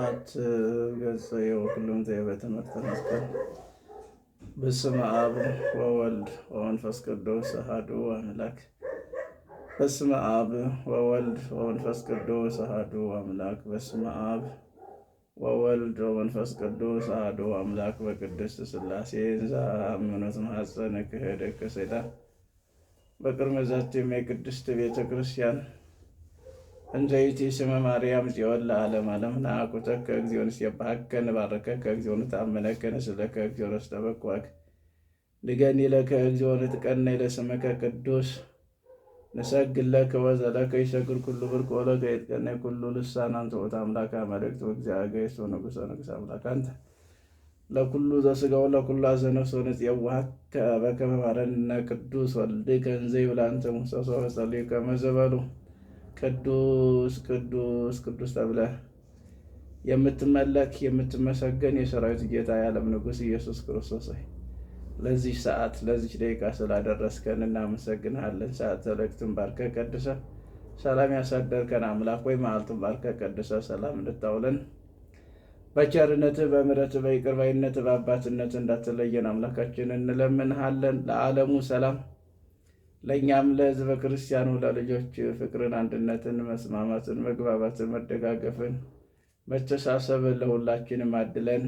አት ገጸ የወክሉም በትምህርተ መስቀል በስመ አብ ወወልድ ወመንፈስ ቅዱስ አሐዱ አምላክ። በስመ አብ ወወልድ ወመንፈስ ቅዱስ አሐዱ አምላክ። በስመ አብ ወወልድ ወመንፈስ ቅዱስ አሐዱ አምላክ። በቅድስት ሥላሴ ዘአምኖት ማኅፀነ ክህደት ከሰይጣን በቅድመ ዛቲም የቅድስት ቤተ ክርስቲያን እንዘይቲ ስመ ማርያም ጽዮን ለዓለም ዓለም ናኩተከ እግዚኦ ንሴብሐከ ንባርከከ እግዚኦ ንተአምነከ ንስእለከ እግዚኦ ነስተበኩዐከ ንገኒ ለከ እግዚኦ ንትቀነይ ለስምከ ቅዱስ ንሰግድ ለከ ወዘለከ ይሰግድ ኩሉ ብርቅ ወለከ ይትቀነይ ኩሉ ልሳን አንተ ውእቱ አምላከ አማልክት ወእግዚአብሔር ንጉሠ ነገሥት አምላክ አንተ ለኩሉ ዘሥጋው ለኩሉ አዘነፍስ ወንፄውዐከ በከመ ማረነ ቅዱስ ወልድከ እንዘ ይብል አንተ ሙሰሶ በጸልዩ ከመ ዘበሉ ቅዱስ ቅዱስ ቅዱስ ተብለህ የምትመለክ የምትመሰገን የሰራዊት ጌታ የዓለም ንጉሥ ኢየሱስ ክርስቶስ ሆይ ለዚህ ሰዓት ለዚህ ደቂቃ ስላደረስከን እናመሰግንሃለን። ሰዓተ ዕረፍትን ባርከህ ቀድሰህ ሰላም ያሳደርከን አምላክ ሆይ መዓልቱን ባርከህ ቀድሰህ ሰላም እንድታውለን በቸርነትህ በምሕረትህ በይቅር ባይነትህ በአባትነትህ እንዳትለየን አምላካችን እንለምንሃለን። ለዓለሙ ሰላም ለእኛም ለሕዝበ ክርስቲያኑ ለልጆች ፍቅርን፣ አንድነትን፣ መስማማትን፣ መግባባትን፣ መደጋገፍን፣ መተሳሰብን ለሁላችንም አድለን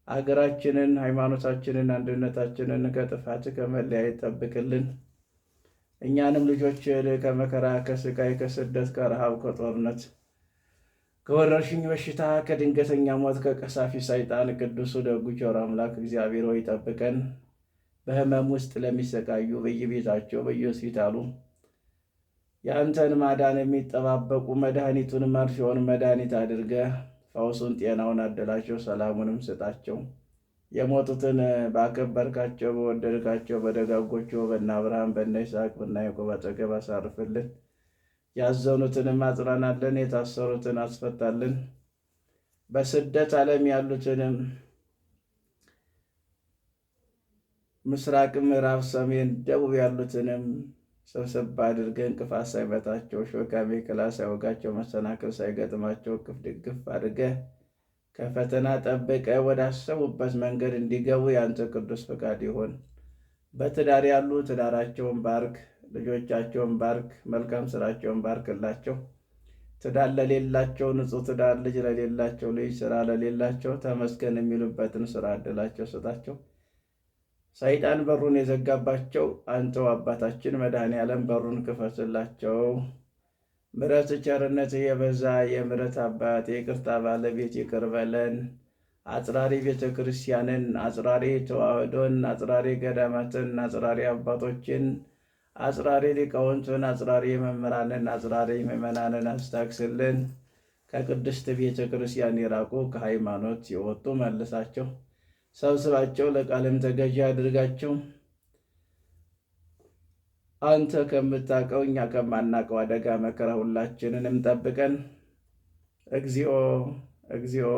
አገራችንን፣ ሃይማኖታችንን፣ አንድነታችንን ከጥፋት ከመለያየት ጠብቅልን። እኛንም ልጆችን ከመከራ ከስቃይ ከስደት ከረሃብ ከጦርነት ከወረርሽኝ በሽታ ከድንገተኛ ሞት ከቀሳፊ ሰይጣን ቅዱሱ ደጉ ቸር አምላክ እግዚአብሔር ሆይ ጠብቀን። በሕመም ውስጥ ለሚሰቃዩ በየቤታቸው በየሆስፒታሉ የአንተን ማዳን የሚጠባበቁ መድኃኒቱን መርፌውን መድኃኒት አድርገህ ፈውሱን ጤናውን አደላቸው፣ ሰላሙንም ስጣቸው። የሞቱትን ባከበርካቸው በወደድካቸው በደጋጎቹ በእነ አብርሃም በእነ ይስሐቅ በእነ ያዕቆብ አጠገብ አሳርፍልን። ያዘኑትንም አጽናናልን፣ የታሰሩትን አስፈታልን። በስደት ዓለም ያሉትንም ምስራቅ፣ ምዕራብ፣ ሰሜን፣ ደቡብ ያሉትንም ሰብሰብ አድርገህ እንቅፋት ሳይመታቸው ሾህ አሜከላ ሳይወጋቸው መሰናክል ሳይገጥማቸው እቅፍ ድግፍ አድርገህ ከፈተና ጠብቀህ ወዳሰቡበት መንገድ እንዲገቡ የአንተ ቅዱስ ፈቃድ ይሆን። በትዳር ያሉ ትዳራቸውን ባርክ፣ ልጆቻቸውን ባርክ፣ መልካም ስራቸውን ባርክላቸው። ትዳር ለሌላቸው ንጹሕ ትዳር፣ ልጅ ለሌላቸው ልጅ፣ ስራ ለሌላቸው ተመስገን የሚሉበትን ስራ ዕድላቸው ስጣቸው። ሰይጣን በሩን የዘጋባቸው አንተው አባታችን መድኃኔ ዓለም በሩን ክፈትላቸው። ምሕረት ቸርነትህ የበዛ የምሕረት አባት የይቅርታ ባለቤት ይቅር በለን። አጽራሪ ቤተ ክርስቲያንን፣ አጽራሪ ተዋህዶን፣ አጽራሪ ገዳማትን፣ አጽራሪ አባቶችን፣ አጽራሪ ሊቃውንትን፣ አጽራሪ መምህራንን፣ አጽራሪ ምዕመናንን አስታክስልን። ከቅድስት ቤተ ክርስቲያን የራቁ ከሃይማኖት የወጡ መልሳቸው፣ ሰብስባቸው፣ ለቃልም ተገዢ አድርጋቸው። አንተ ከምታውቀው እኛ ከማናውቀው አደጋ መከራ ሁላችንንም ጠብቀን። እግዚኦ እግዚኦ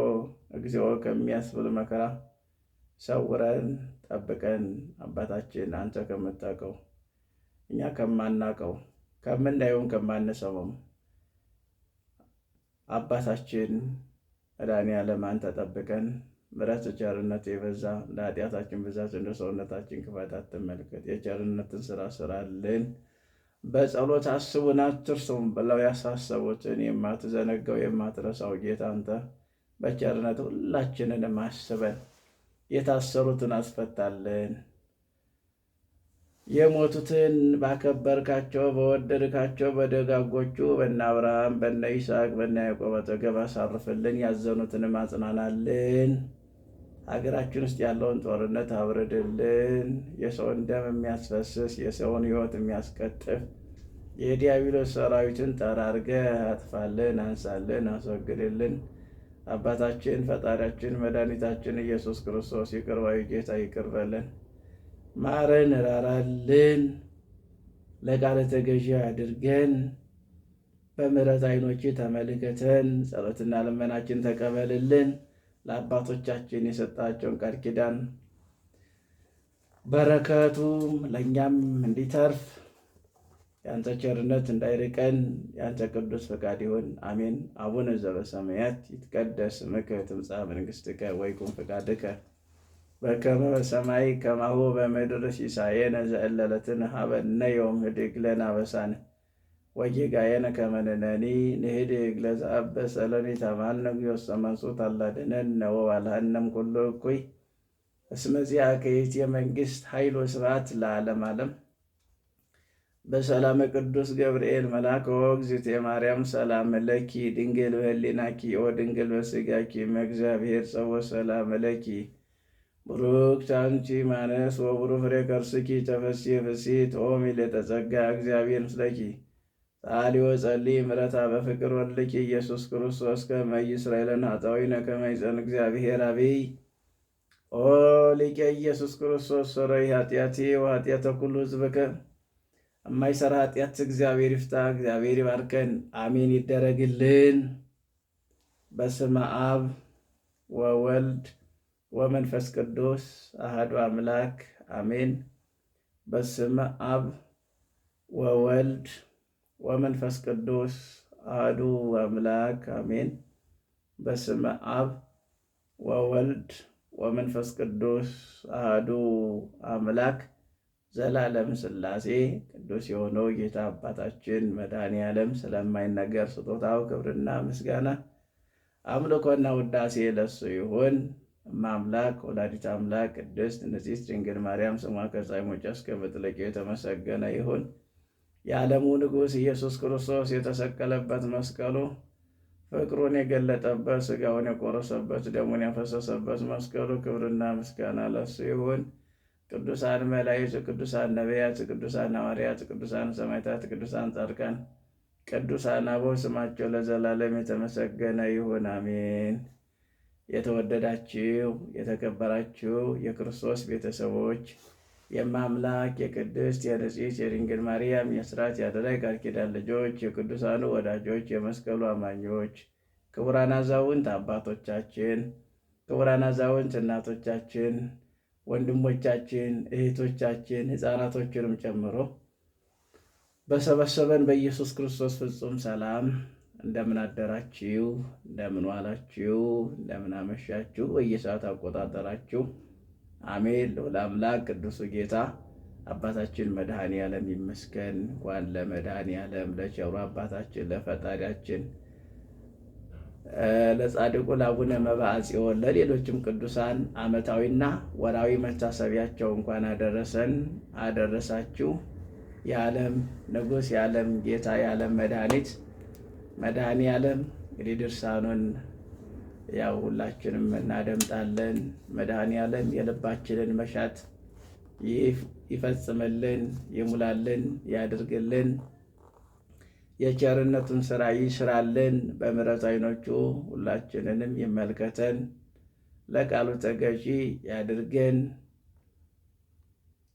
እግዚኦ ከሚያስብል መከራ ሰውረን ጠብቀን። አባታችን አንተ ከምታውቀው እኛ ከማናውቀው ከምናየውም ከማንሰማውም አባታችን መድኃኔዓለም አንተ ጠብቀን። ምሕረት ቸርነት የበዛ እንደ ኃጢአታችን ብዛት እንደ ሰውነታችን ክፋት አትመልከት። የቸርነትን ስራ ስራልን። በጸሎት አስቡን አትርሱም ብለው ያሳሰቡትን የማትዘነጋው የማትረሳው ጌታ አንተ በቸርነት ሁላችንንም አስበን። የታሰሩትን አስፈታልን። የሞቱትን ባከበርካቸው በወደድካቸው በደጋጎቹ በእነ አብርሃም በእነ ይስሐቅ በእነ ያዕቆብ አጠገብ አሳርፍልን። ያዘኑትንም አጽናናልን። ሀገራችን ውስጥ ያለውን ጦርነት አብርድልን። የሰውን ደም የሚያስፈስስ የሰውን ሕይወት የሚያስቀጥፍ የዲያብሎስ ሰራዊትን ጠራርገህ አጥፋልን፣ አንሳልን፣ አስወግድልን። አባታችን ፈጣሪያችን መድኃኒታችን ኢየሱስ ክርስቶስ ይቅር ባዩ ጌታ ይቅር በለን፣ ማረን፣ ራራልን። ለቃለ ተገዢ አድርገን በምሕረት ዓይኖች ተመልከተን። ጸሎትና ልመናችን ተቀበልልን። ለአባቶቻችን የሰጣቸውን ቃል ኪዳን በረከቱ ለእኛም እንዲተርፍ የአንተ ቸርነት እንዳይርቀን የአንተ ቅዱስ ፈቃድ ይሁን፣ አሜን። አቡነ ዘበሰማያት ይትቀደስ ስምከ ትምጻእ መንግሥትከ ወይኩን ፈቃድከ በከመ በሰማይ ከማሁ በምድር ሲሳየነ ዘለለዕለትነ ሀበነ ዮም ህድግ ለነ አበሳነ ወጌጋየነ ከመ ንሕነኒ ንህድግ ለዘአበሰ ለነ ኢታማልነ እግዚኦስ መንሱት አላድኅነነ ወባልሐነ እምኩሉ እኩይ እስመ ዚአከ ይእቲ መንግሥት ኃይል ወስብሐት ለዓለመ ዓለም። በሰላመ ቅዱስ ገብርኤል መልአክ ወእግዝእትየ ማርያም ሰላም ለኪ ድንግል በህሊናኪ ወድንግል በሥጋኪ እምእግዚአብሔር ጸወ ሰላም ለኪ ቡሩክት አንቲ እማንስት ወቡሩክ ፍሬ ከርስኪ ተፈሥሒ ፍሥሕት ኦ ምልዕተ ጸጋ እግዚአብሔር ምስለኪ ጸአሊ ወጸልዪ ምሕረታ በፍቅር ወልድኪ ኢየሱስ ክርስቶስ ከመ ይሥረይ ለነ ኃጣውኢነ ከመ ይጼን እግዚአብሔር አብይ ኦ ሊቀ ኢየሱስ ክርስቶስ ሠረይ ኃጢአቴ ወኃጢአተ ኩሉ ሕዝብከ የማይሰራ ኃጢአት እግዚአብሔር ይፍታ። እግዚአብሔር ይባርከን። አሜን ይደረግልን። በስመ አብ ወወልድ ወመንፈስ ቅዱስ አሐዱ አምላክ አሜን። በስመ አብ ወወልድ ወመንፈስ ቅዱስ አሐዱ አምላክ አሜን። በስመ አብ ወወልድ ወመንፈስ ቅዱስ አሐዱ አምላክ ዘላለም ሥላሴ ቅዱስ የሆነው ጌታ አባታችን መድኃኔ ዓለም ስለማይነገር ስጦታው ክብርና ምስጋና አምልኮና ውዳሴ ለሱ ይሁን። እማምላክ ወላዲተ አምላክ ቅድስት ንጽሕት ድንግል ማርያም ስሟ ከፀሐይ መውጫ እስከ መጥለቂያው የተመሰገነ ይሁን። የዓለሙ ንጉሥ ኢየሱስ ክርስቶስ የተሰቀለበት መስቀሉ ፍቅሩን የገለጠበት ሥጋውን የቆረሰበት ደሙን ያፈሰሰበት መስቀሉ ክብርና ምስጋና ለሱ ይሁን። ቅዱሳን መላእክት፣ ቅዱሳን ነቢያት፣ ቅዱሳን ሐዋርያት፣ ቅዱሳን ሰማዕታት፣ ቅዱሳን ጻድቃን፣ ቅዱሳን አበው ስማቸው ለዘላለም የተመሰገነ ይሁን፣ አሜን። የተወደዳችሁ የተከበራችሁ የክርስቶስ ቤተሰቦች የማምላክ የቅድስት የንጽሕት የድንግል ማርያም የሥርዓት ያደራ የቃል ኪዳን ልጆች የቅዱሳኑ ወዳጆች የመስቀሉ አማኞች ክቡራን አዛውንት አባቶቻችን፣ ክቡራን አዛውንት እናቶቻችን፣ ወንድሞቻችን፣ እህቶቻችን ሕፃናቶችንም ጨምሮ በሰበሰበን በኢየሱስ ክርስቶስ ፍጹም ሰላም እንደምን አደራችሁ? እንደምን ዋላችሁ? እንደምን አመሻችሁ? በየሰዓት አቆጣጠራችሁ አሜን። ልዑል አምላክ ቅዱሱ ጌታ አባታችን መድኃኔ ዓለም ይመስገን። እንኳን ለመድኃኔ ዓለም ለቸሩ አባታችን ለፈጣሪያችን ለጻድቁ ለአቡነ መብዓ ጽዮን ለሌሎችም ቅዱሳን ዓመታዊና ወርሃዊ መታሰቢያቸው እንኳን አደረሰን አደረሳችሁ። የዓለም ንጉሥ የዓለም ጌታ የዓለም መድኃኒት መድኃኔ ዓለም እንግዲህ ድርሳኑን ያው ሁላችንም እናደምጣለን። መድኃኔ ዓለም የልባችንን መሻት ይፈጽምልን፣ ይሙላልን፣ ያድርግልን። የቸርነቱን ሥራ ይስራልን። በምሕረት ዓይኖቹ ሁላችንንም ይመልከተን። ለቃሉ ተገዢ ያድርገን።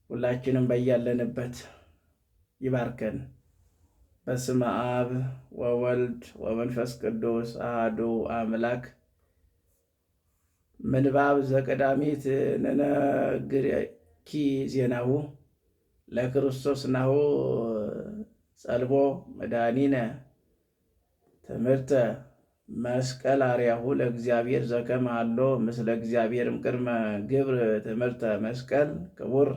ሁላችንም በያለንበት ይባርከን። በስመ አብ ወወልድ ወመንፈስ ቅዱስ አሐዱ አምላክ። ምንባብ ዘቀዳሚት ንነግረኪ ዜናሁ ለክርስቶስ ናሁ ጸልቦ መድኃኒነ ትምህርተ መስቀል አርያሁ ለእግዚአብሔር ዘከመ ሀሎ ምስለ እግዚአብሔር እምቅድመ ግብር ትምህርተ መስቀል ክቡር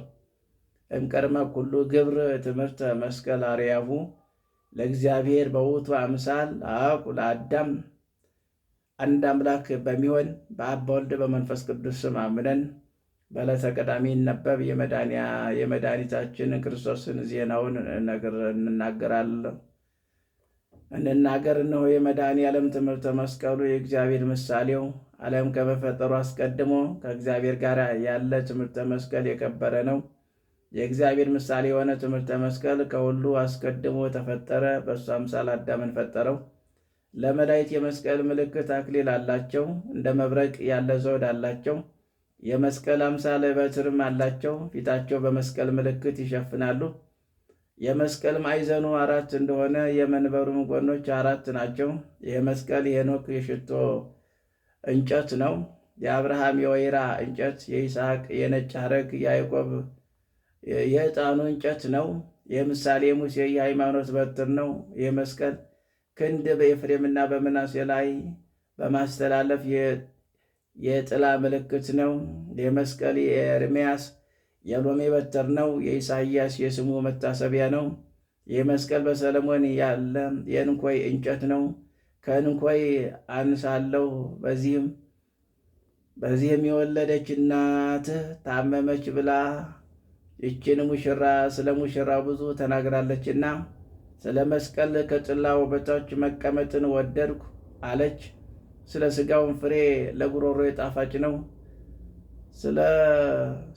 እምቅድመ ኩሉ ግብር ትምህርተ መስቀል አርያሁ ለእግዚአብሔር በውእቱ አምሳል አብ ለአዳም አንድ አምላክ በሚሆን በአብ በወልድ በመንፈስ ቅዱስ ስም አምነን በዕለተ ቀዳሚ ይነበብ የመድኃኒታችን ክርስቶስን ዜናውን እንናገር። እነሆ የመድኃኔ ዓለም ትምህርተ መስቀሉ የእግዚአብሔር ምሳሌው ዓለም ከመፈጠሩ አስቀድሞ ከእግዚአብሔር ጋር ያለ ትምህርተ መስቀል የከበረ ነው። የእግዚአብሔር ምሳሌ የሆነ ትምህርተ መስቀል ከሁሉ አስቀድሞ ተፈጠረ። በእሱ አምሳል አዳምን ፈጠረው። ለመላእክት የመስቀል ምልክት አክሊል አላቸው። እንደ መብረቅ ያለ ዘውድ አላቸው። የመስቀል አምሳለ በትርም አላቸው። ፊታቸው በመስቀል ምልክት ይሸፍናሉ። የመስቀል ማዕዘኑ 4 እንደሆነ የመንበሩም ጎኖች 4 ናቸው። ይህ መስቀል የሄኖክ የሽቶ እንጨት ነው። የአብርሃም የወይራ እንጨት፣ የይስሐቅ የነጭ ሐረግ፣ የያዕቆብ የዕጣኑ እንጨት ነው። ይህ ምሳሌ ሙሴ የሃይማኖት በትር ነው። ይህ መስቀል ክንድ በኤፍሬምና በምናሴ ላይ በማስተላለፍ የጥላ ምልክት ነው። ይህ መስቀል የኤርምያስ የሎሜ በትር ነው። የኢሳይያስ የስሙ መታሰቢያ ነው። ይህ መስቀል በሰለሞን ያለ የእንኮይ እንጨት ነው። ከእንኮይ አንሳለሁ። በዚህም የወለደች እናትህ ታመመች ብላ ይችን ሙሽራ ስለ ሙሽራ ብዙ ተናግራለችና ስለ መስቀል ከጽላው በታች መቀመጥን ወደድኩ አለች። ስለ ሥጋውን ፍሬ ለጉሮሮ ጣፋጭ ነው።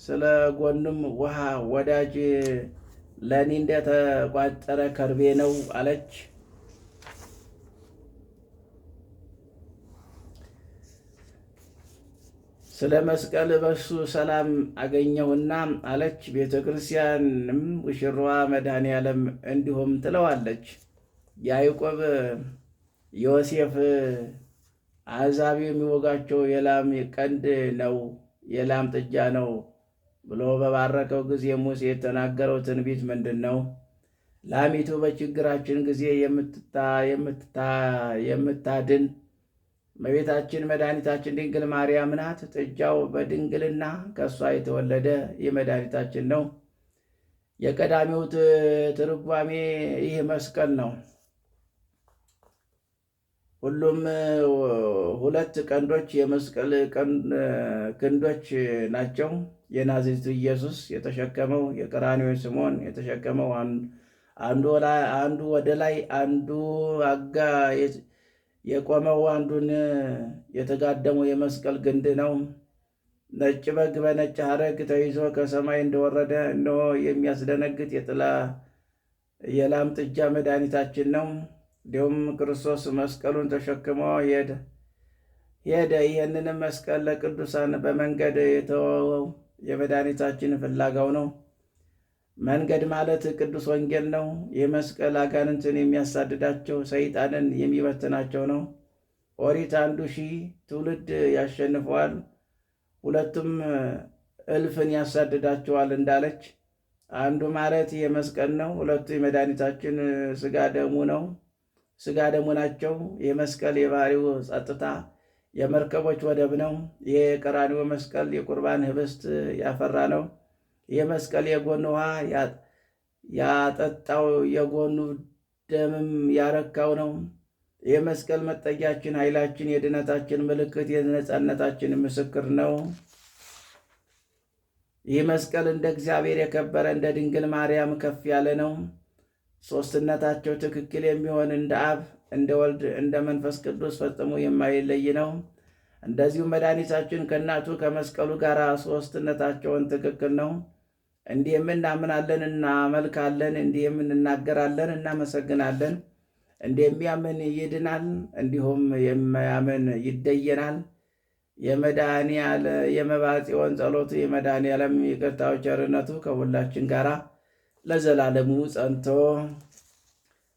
ስለ ጎኑም ውሃ ወዳጅ ለእኔ እንደተቋጠረ ከርቤ ነው አለች። ስለ መስቀል በሱ ሰላም አገኘሁና አለች። ቤተ ክርስቲያንም ሙሽራዋ መድኃኔ ዓለም እንዲሁም ትለዋለች። ያዕቆብ ዮሴፍ አሕዛብ የሚወጋቸው የላም ቀንድ ነው፣ የላም ጥጃ ነው ብሎ በባረከው ጊዜ ሙሴ የተናገረው ትንቢት ምንድን ነው? ላሚቱ በችግራችን ጊዜ የምታድን እመቤታችን መድኃኒታችን ድንግል ማርያም ናት። ጥጃው በድንግልና ከእሷ የተወለደ የመድኃኒታችን ነው። የቀዳሚው ትርጓሜ ይህ መስቀል ነው። ሁሉም ሁለት ቀንዶች የመስቀል ክንዶች ናቸው። የናዝሬቱ ኢየሱስ የተሸከመው፣ የቀራንዮ ስምዖን የተሸከመው አንዱ ወደ ላይ አንዱ አጋ የቆመው አንዱን የተጋደመው የመስቀል ግንድ ነው። ነጭ በግ በነጭ ሐረግ ተይዞ ከሰማይ እንደወረደ እነሆ የሚያስደነግጥ የላም ጥጃ መድኃኒታችን ነው። እንዲሁም ክርስቶስ መስቀሉን ተሸክሞ ሄደ። ይህንንም መስቀል ለቅዱሳን በመንገድ የተወው የመድኃኒታችን ፍላጋው ነው። መንገድ ማለት ቅዱስ ወንጌል ነው። ይህ መስቀል አጋንንትን የሚያሳድዳቸው ሰይጣንን የሚበትናቸው ነው። ኦሪት 1000 ትውልድ ያሸንፈዋል፣ ሁለቱም እልፍን ያሳድዳቸዋል እንዳለች አንዱ ማለት ይህ መስቀል ነው። ሁለቱ የመድኃኒታችን ሥጋ ደሙ ናቸው። ይህ መስቀል የባህሪው ጸጥታ የመርከቦች ወደብ ነው። ይህ የቀራንዮ መስቀል የቁርባን ህብስት ያፈራ ነው። ይህ መስቀል የጎን ውሃ ያጠጣው የጎኑ ደምም ያረካው ነው። ይህ መስቀል መጠጊያችን፣ ኃይላችን፣ የድነታችን ምልክት፣ የነጻነታችን ምስክር ነው። ይህ መስቀል እንደ እግዚአብሔር የከበረ እንደ ድንግል ማርያም ከፍ ያለ ነው። ሦስትነታቸው ትክክል የሚሆን እንደ አብ፣ እንደ ወልድ፣ እንደ መንፈስ ቅዱስ ፈጽሞ የማይለይ ነው። እንደዚሁም መድኃኒታችን ከእናቱ ከመስቀሉ ጋር ሦስትነታቸውን ትክክል ነው። እንዲህም እናምናለን፣ እናመልካለን፣ እንዲህም እንናገራለን፣ እናመሰግናለን። እንደሚያምን ይድናል፣ እንዲሁም የማያምን ይደየናል። የመባጽዮን ጸሎቱ የመድኃኔዓለም ይቅርታው ቸርነቱ ከሁላችን ጋር ለዘላለሙ ጸንቶ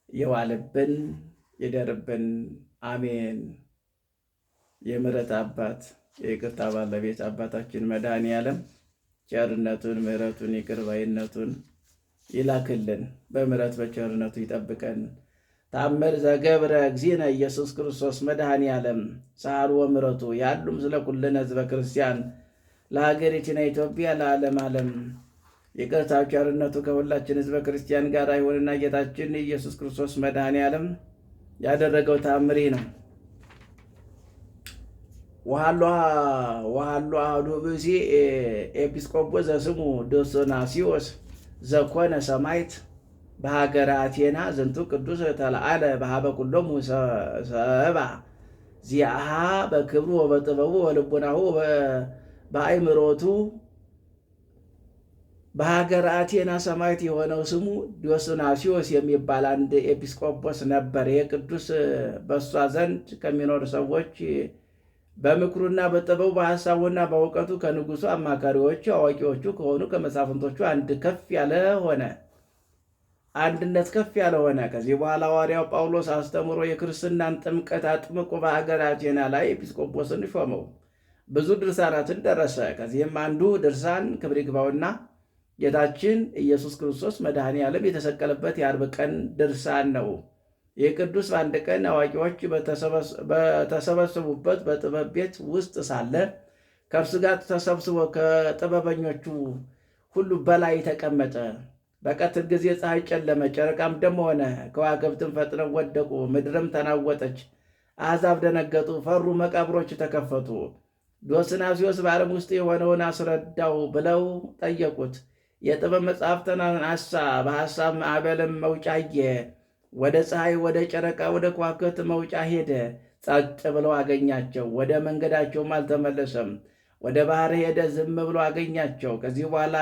የዋለብን ይደርብን፣ አሜን። የምሕረት አባት የይቅርታ ባለቤት አባታችን መድኃኔዓለም ቸርነቱን፣ ምሕረቱን፣ ይቅር ባይነቱን ይላክልን፣ በምሕረት በቸርነቱ ይጠብቀን። ታምር ዘገብረ እግዚእነ ኢየሱስ ክርስቶስ መድኃኔዓለም ሰአል ወምሕረቱ ያሉም ስለ ኩልነ ሕዝበ ክርስቲያን ለሀገሪቱና ኢትዮጵያ ለዓለም ዓለም ይቅርታው ቸርነቱ ከሁላችን ሕዝበ ክርስቲያን ጋር ይሁንና ጌታችን ኢየሱስ ክርስቶስ መድኃኔዓለም ያደረገው ታምሪ ነው። ወሃሎ አሐዱ ብእሲ ኤጲስቆጶስ ዘስሙ ዶሶናስዮስ ዘኮነ ሰማዕት በሀገረ አቴና ዝንቱ ቅዱስ ተለዓለ በሀበ ኩሎሙ ሰብአ ዚአሃ በክብሩ ወበጥበቡ ወልቡናሁ በአእምሮቱ። በሀገረ አቴና ሰማዕት የሆነው ስሙ ዲዮስናስዮስ የሚባል አንድ ኤጲስቆጶስ ነበር። የቅዱስ በሷ ዘንድ ከሚኖሩ ሰዎች በምክሩና በጥበቡ በሐሳቡና በእውቀቱ ከንጉሡ አማካሪዎቹ አዋቂዎቹ ከሆኑ ከመሳፍንቶቹ አንድነት ከፍ ያለ ሆነ። ከዚህ በኋላ ሐዋርያው ጳውሎስ አስተምሮ የክርስትናን ጥምቀት አጥምቆ በሀገረ አቴና ላይ ኤጲስቆጶስን ሾመው። ብዙ ድርሳናትን ደረሰ። ከዚህም አንዱ ድርሳን ክብር ይግባውና ጌታችን ኢየሱስ ክርስቶስ መድኃኔ ዓለም የተሰቀለበት የአርብ ቀን ድርሳን ነው። ይህ ቅዱስ በአንድ ቀን አዋቂዎች በተሰበሰቡበት በጥበብ ቤት ውስጥ ሳለ ከእርሱ ጋር ተሰብስቦ ከጥበበኞቹ ሁሉ በላይ ተቀመጠ። በቀትር ጊዜ ፀሐይ ጨለመ፣ ጨረቃም ደም ሆነ፣ ከዋክብትም ፈጥነው ወደቁ፣ ምድርም ተናወጠች። አሕዛብ ደነገጡ፣ ፈሩ፣ መቃብሮች ተከፈቱ። ዲዮስናስዮስ በዓለም ውስጥ የሆነውን አስረዳው ብለው ጠየቁት። የጥበብ መጽሐፍትን አሳ፣ በሐሳብ ማዕበልም መውጫ አየ። ወደ ፀሐይ፣ ወደ ጨረቃ፣ ወደ ከዋክብት መውጫ ሄደ። ጸጥ ብለው አገኛቸው፣ ወደ መንገዳቸውም አልተመለሰም። ወደ ባህር ሄደ፣ ዝም ብሎ አገኛቸው። ከዚህ በኋላ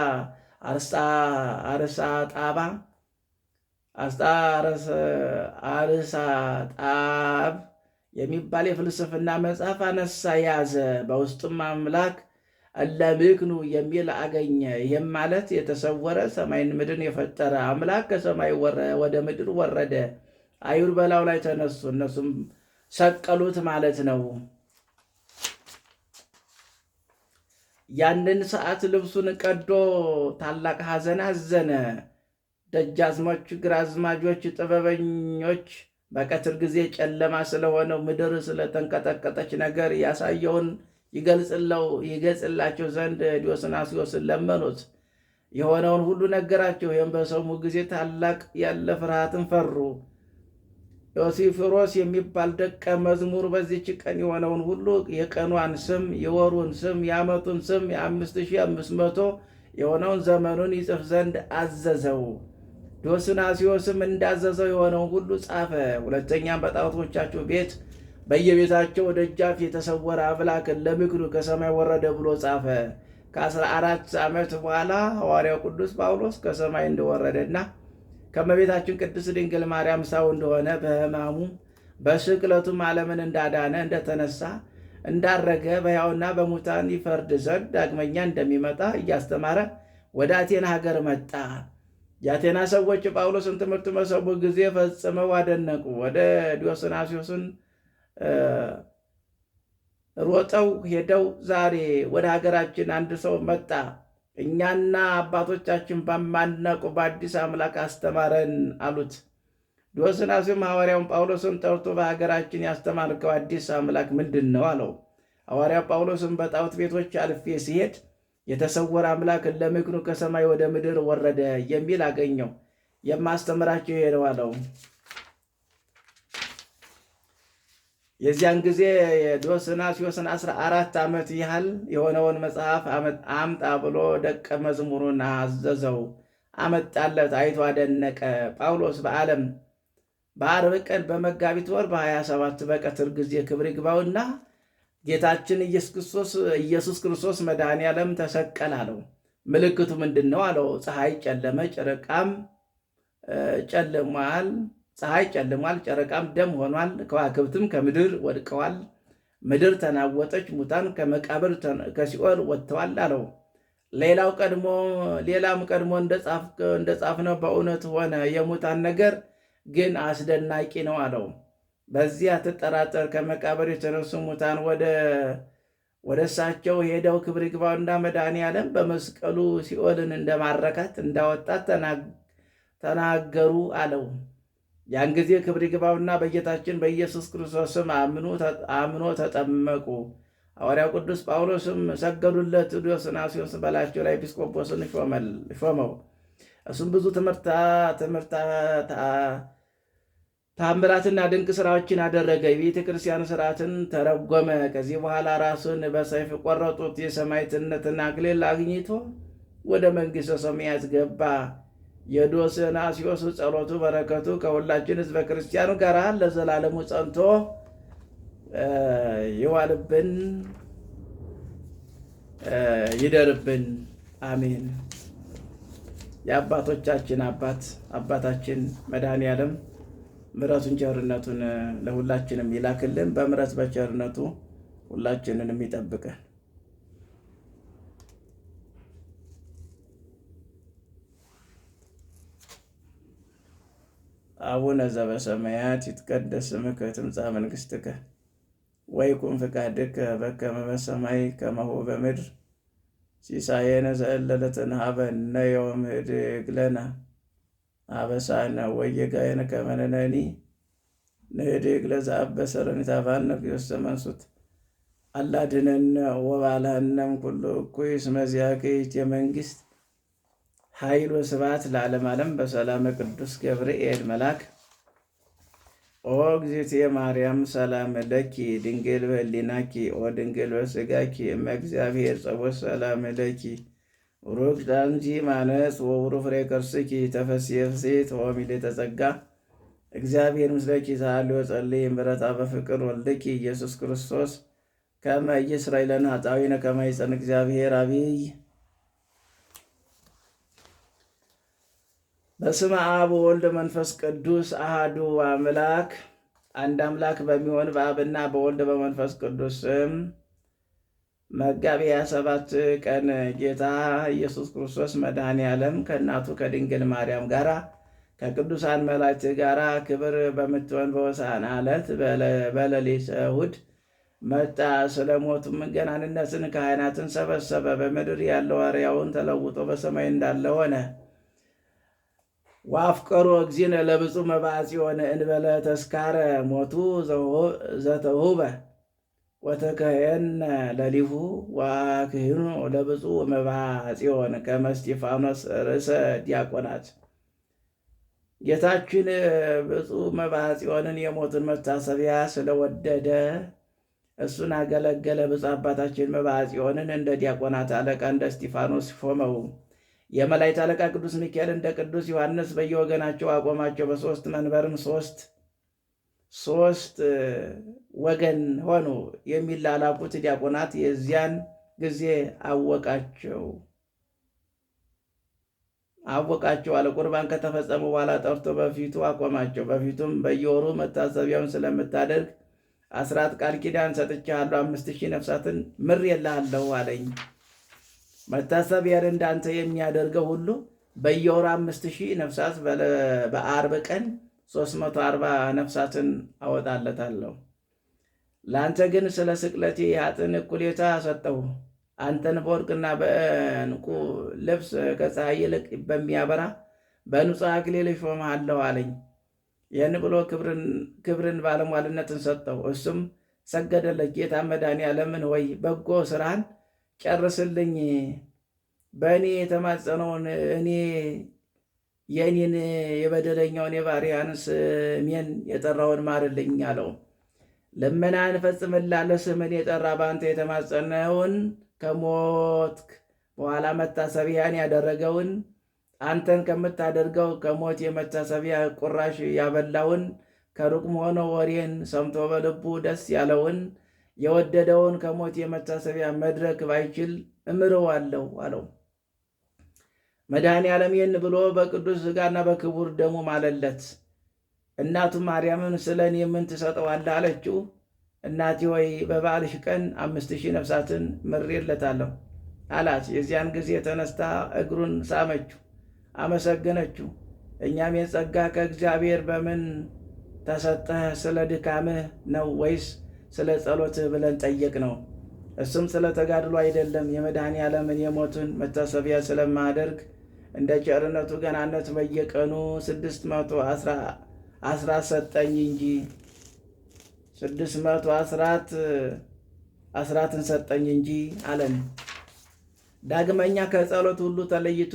አርስጣጣብ የሚባል የፍልስፍና መጽሐፍ አነሳ፣ ያዘ። በውስጡም አምላክ እለምክኑ የሚል አገኘ። ይህም ማለት የተሰወረ ሰማይን ምድርን የፈጠረ አምላክ ከሰማይ ወደ ምድር ወረደ። አይሁድ በላዩ ላይ ተነሱ፣ እነሱም ሰቀሉት ማለት ነው። ያንን ሰዓት ልብሱን ቀዶ ታላቅ ሐዘን አዘነ። ደጃዝማች፣ ግራዝማጆች፣ ጥበበኞች በቀትር ጊዜ ጨለማ ስለሆነው ምድር ስለተንቀጠቀጠች ነገር ያሳየውን ይገልጽላቸው ዘንድ ዲዮስናስዮስን ለመኑት። የሆነውን ሁሉ ነገራቸው። ይህም በሰሙ ጊዜ ታላቅ ያለ ፍርሃትን ፈሩ። ዮሲፍሮስ የሚባል ደቀ መዝሙር በዚች ቀን የሆነውን ሁሉ የቀኗን ስም፣ የወሩን ስም፣ የዓመቱን ስም፣ የ5500 የሆነውን ዘመኑን ይጽፍ ዘንድ አዘዘው። ዲዮስናስዮስም እንዳዘዘው የሆነውን ሁሉ ጻፈ። ሁለተኛም በጣዖቶቻቸው ቤት በየቤታቸው ደጃፍ የተሰወረ አምላክን ለምክሩ ከሰማይ ወረደ ብሎ ጻፈ። ከ14 ዓመት በኋላ ሐዋርያው ቅዱስ ጳውሎስ ከሰማይ እንደወረደና ከእመቤታችን ቅድስት ድንግል ማርያም ሰው እንደሆነ በሕማሙ በስቅለቱም ዓለምን እንዳዳነ እንደተነሳ እንዳረገ በሕያውና በሙታን ይፈርድ ዘንድ ዳግመኛ እንደሚመጣ እያስተማረ ወደ አቴና ሀገር መጣ። የአቴና ሰዎች ጳውሎስን ትምህርት በሰሙ ጊዜ ፈጽመው አደነቁ። ወደ ዲዮስናስዮስን ሮጠው ሄደው ዛሬ ወደ ሀገራችን አንድ ሰው መጣ፣ እኛና አባቶቻችን በማናውቁ በአዲስ አምላክ አስተማረን አሉት። ዲዮስናስዮስም ሐዋርያውን ጳውሎስን ጠርቶ በሀገራችን ያስተማርከው አዲስ አምላክ ምንድን ነው አለው። ሐዋርያው ጳውሎስም በጣዖት ቤቶች አልፌ ሲሄድ የተሰወረ አምላክ ለምክኑ ከሰማይ ወደ ምድር ወረደ የሚል አገኘው፣ የማስተምራቸው ይሄ ነው አለው። የዚያን ጊዜ የዲዮስናስዮስን 14 ዓመት ያህል የሆነውን መጽሐፍ አምጣ ብሎ ደቀ መዝሙሩን አዘዘው። አመጣለት፣ አይቶ አደነቀ። ጳውሎስ በዓርብ ቀን በመጋቢት ወር በ27 በቀትር ጊዜ ክብር ይግባውና ጌታችን ኢየሱስ ክርስቶስ መድኃኔ ዓለም ተሰቀለ አለው። ምልክቱ ምንድን ነው አለው። ፀሐይ ጨለመ፣ ጨረቃም ጨልሟል። ፀሐይ ጨልሟል፣ ጨረቃም ደም ሆኗል፣ ከዋክብትም ከምድር ወድቀዋል፣ ምድር ተናወጠች፣ ሙታን ከመቃብር ከሲኦል ወጥተዋል አለው። ሌላም ቀድሞ እንደጻፍነው በእውነት ሆነ። የሙታን ነገር ግን አስደናቂ ነው አለው። በዚህ አትጠራጠር። ከመቃብር የተነሱ ሙታን ወደ እሳቸው ሄደው ክብር ይግባውና መድኃኔ ዓለም በመስቀሉ ሲኦልን እንደማረካት እንዳወጣት ተናገሩ አለው። ያን ጊዜ ክብር ይግባውና በጌታችን በኢየሱስ ክርስቶስም አምኖ ተጠመቁ። ሐዋርያው ቅዱስ ጳውሎስም ሰገዱለት። ዲዮስናስዮስ በላያቸው ላይ ኤጲስቆጶስን ሾመው። እሱም ብዙ ታምራትና ድንቅ ስራዎችን አደረገ። የቤተ ክርስቲያን ስርዓትን ተረጎመ። ከዚህ በኋላ ራሱን በሰይፍ ቆረጡት። የሰማዕትነትን አክሊል አግኝቶ ወደ መንግሥተ ሰማያት ገባ። የዲዮስናስዮስ ጸሎቱ በረከቱ ከሁላችን ሕዝበ ክርስቲያኑ ጋር ለዘላለሙ ጸንቶ ይዋልብን ይደርብን፣ አሜን። የአባቶቻችን አባታችን መድኃኔ ዓለም ምሕረቱን ቸርነቱን ለሁላችንም ይላክልን። በምሕረት በቸርነቱ ሁላችንንም ይጠብቀን። አቡነ ዘበሰማያት ይትቀደስ ስምከ ትምጻእ መንግሥትከ ወይኩን ፈቃድከ በከመ በሰማይ ከማሁ በምድር ሲሳየነ ዘለለዕለትነ ሀበነ ዮም ህድግ ለነ አበሳነ ወጌጋየነ ከመ ንሕነኒ ንህድግ ለዘአበሰ ለኒታባነ ውስተ መንሱት አላ አድኅነነ ወባልሐነ እምኩሉ እኩይ እስመ ዚአከ ይእቲ መንግሥት ኃይል ወስብሐት ለዓለመ ዓለም። በሰላመ ቅዱስ ገብርኤል መልአክ ኦ እግዝእትየ ማርያም ሰላም ለኪ ድንግል በህሊናኪ ወድንግል በሥጋኪ እመ እግዚአብሔር ጸወት ሰላም ለኪ ቡሩክት አንቲ እማንስት ወቡሩክ ፍሬ ከርሥኪ ተፈሥሒ ፍሥሕት ወምልዕተ ጸጋ እግዚአብሔር ምስለኪ ተሃልዮ ጸልይ እምበረታ በፍቅር ወልድኪ ኢየሱስ ክርስቶስ ከመ ይሥረይ ለነ ኃጣውኢነ ከመ ይጸን እግዚአብሔር አብይ። በስመ አብ ወወልድ መንፈስ ቅዱስ አሃዱ አምላክ አንድ አምላክ በሚሆን በአብና በወልድ በመንፈስ ቅዱስ ስም መጋቢት 27 ቀን ጌታ ኢየሱስ ክርስቶስ መድኃኔ ዓለም ከእናቱ ከድንግል ማርያም ጋር ከቅዱሳን መላእክት ጋር ክብር በምትሆን በሆሳዕና ዕለት በሌሊተ እሑድ መጣ። ስለ ሞቱም ገናንነትን ካህናትን ሰበሰበ። በምድር ያለው አርያውን ተለውጦ በሰማይ እንዳለ ሆነ። ወአፍቀሮ እግዚእነ ለብፁዕ መባዓ ጽዮን እንበለ ተስካረ ሞቱ ዘተውህበ ወተከየነ ለሊሁ ወአክህኑ ለብፁዕ መባዓ ጽዮን ከመ እስጢፋኖስ ርእሰ ዲያቆናት። ጌታችን ብፁዕ መባዓ ጽዮንን የሞቱን መታሰቢያ ስለወደደ እሱን አገለገለ። ብፁዕ አባታችን መባዓ ጽዮንን እንደ ዲያቆናት አለቃ እንደ እስጢፋኖስ ሾመው። የመላእክት አለቃ ቅዱስ ሚካኤል እንደ ቅዱስ ዮሐንስ በየወገናቸው አቆማቸው። በሦስት መንበርም ሦስት ወገን ሆኑ። የሚላላኩት ዲያቆናት የዚያን ጊዜ አወቃቸው አለ። ቁርባን ከተፈጸሙ በኋላ ጠርቶ በፊቱ አቆማቸው። በፊቱም በየወሩ መታሰቢያውን ስለምታደርግ አስራት ቃል ኪዳን ሰጥቼሃለሁ፣ 5000 ነፍሳትን ምሬልሃለሁ አለኝ። መታሰቢያን እንዳንተ የሚያደርገው ሁሉ በየወሩ 5000 ነፍሳት በአርብ ቀን 340 ነፍሳትን አወጣለታለሁ። ለአንተ ግን ስለ ስቅለቴ የኃጥእን እኩሌታ ሰጠሁ። አንተን በወርቅና በዕንቁ ልብስ ከፀሐይ ይልቅ በሚያበራ በንጹሕ አክሊል እሾምሃለሁ አለኝ። ይህን ብሎ ክብርን ባለሟልነትን ሰጠው። እሱም ሰገደለት። ጌታ መድኃኔዓለምን ሆይ በጎ ስራህን ጨርስልኝ፣ በእኔ የተማጸነውን የእኔን የበደለኛውን የባሪያን ስሜን የጠራውን ማርልኝ አለው። ልመናህን ፈጽምልሃለሁ። ስምን የጠራ በአንተ የተማጸነውን ከሞት በኋላ መታሰቢያን ያደረገውን አንተን ከምታደርገው ከሞት የመታሰቢያ ቁራሽ ያበላውን ከሩቅም ሆኖ ወሬን ሰምቶ በልቡ ደስ ያለውን የወደደውን ከሞት የመታሰቢያ መድረክ ባይችል እምረዋለሁ አለው። መድኃኔዓለም ይህን ብሎ በቅዱስ ሥጋና በክቡር ደሙ ማለለት። እናቱ ማርያምን ስለ እኔ ምን ትሰጠዋለህ አለችው። እናቴ ሆይ በበዓልሽ ቀን 5000 ነፍሳትን ምሬለታለሁ አላት። የዚያን ጊዜ ተነስታ እግሩን ሳመችው፣ አመሰገነችው። እኛም የጸጋ ከእግዚአብሔር በምን ተሰጠህ? ስለ ድካምህ ነው ወይስ ስለ ጸሎትህ ብለን ጠየቅ ነው። እሱም ስለ ተጋድሎ አይደለም፣ የመድኃኔዓለምን የሞቱን መታሰቢያ ስለማደርግ እንደ ቸርነቱ ገናነት በየቀኑ 610 ሰጠኝ እንጂ 610 ሰጠኝ እንጂ አለን። ዳግመኛ ከጸሎት ሁሉ ተለይቶ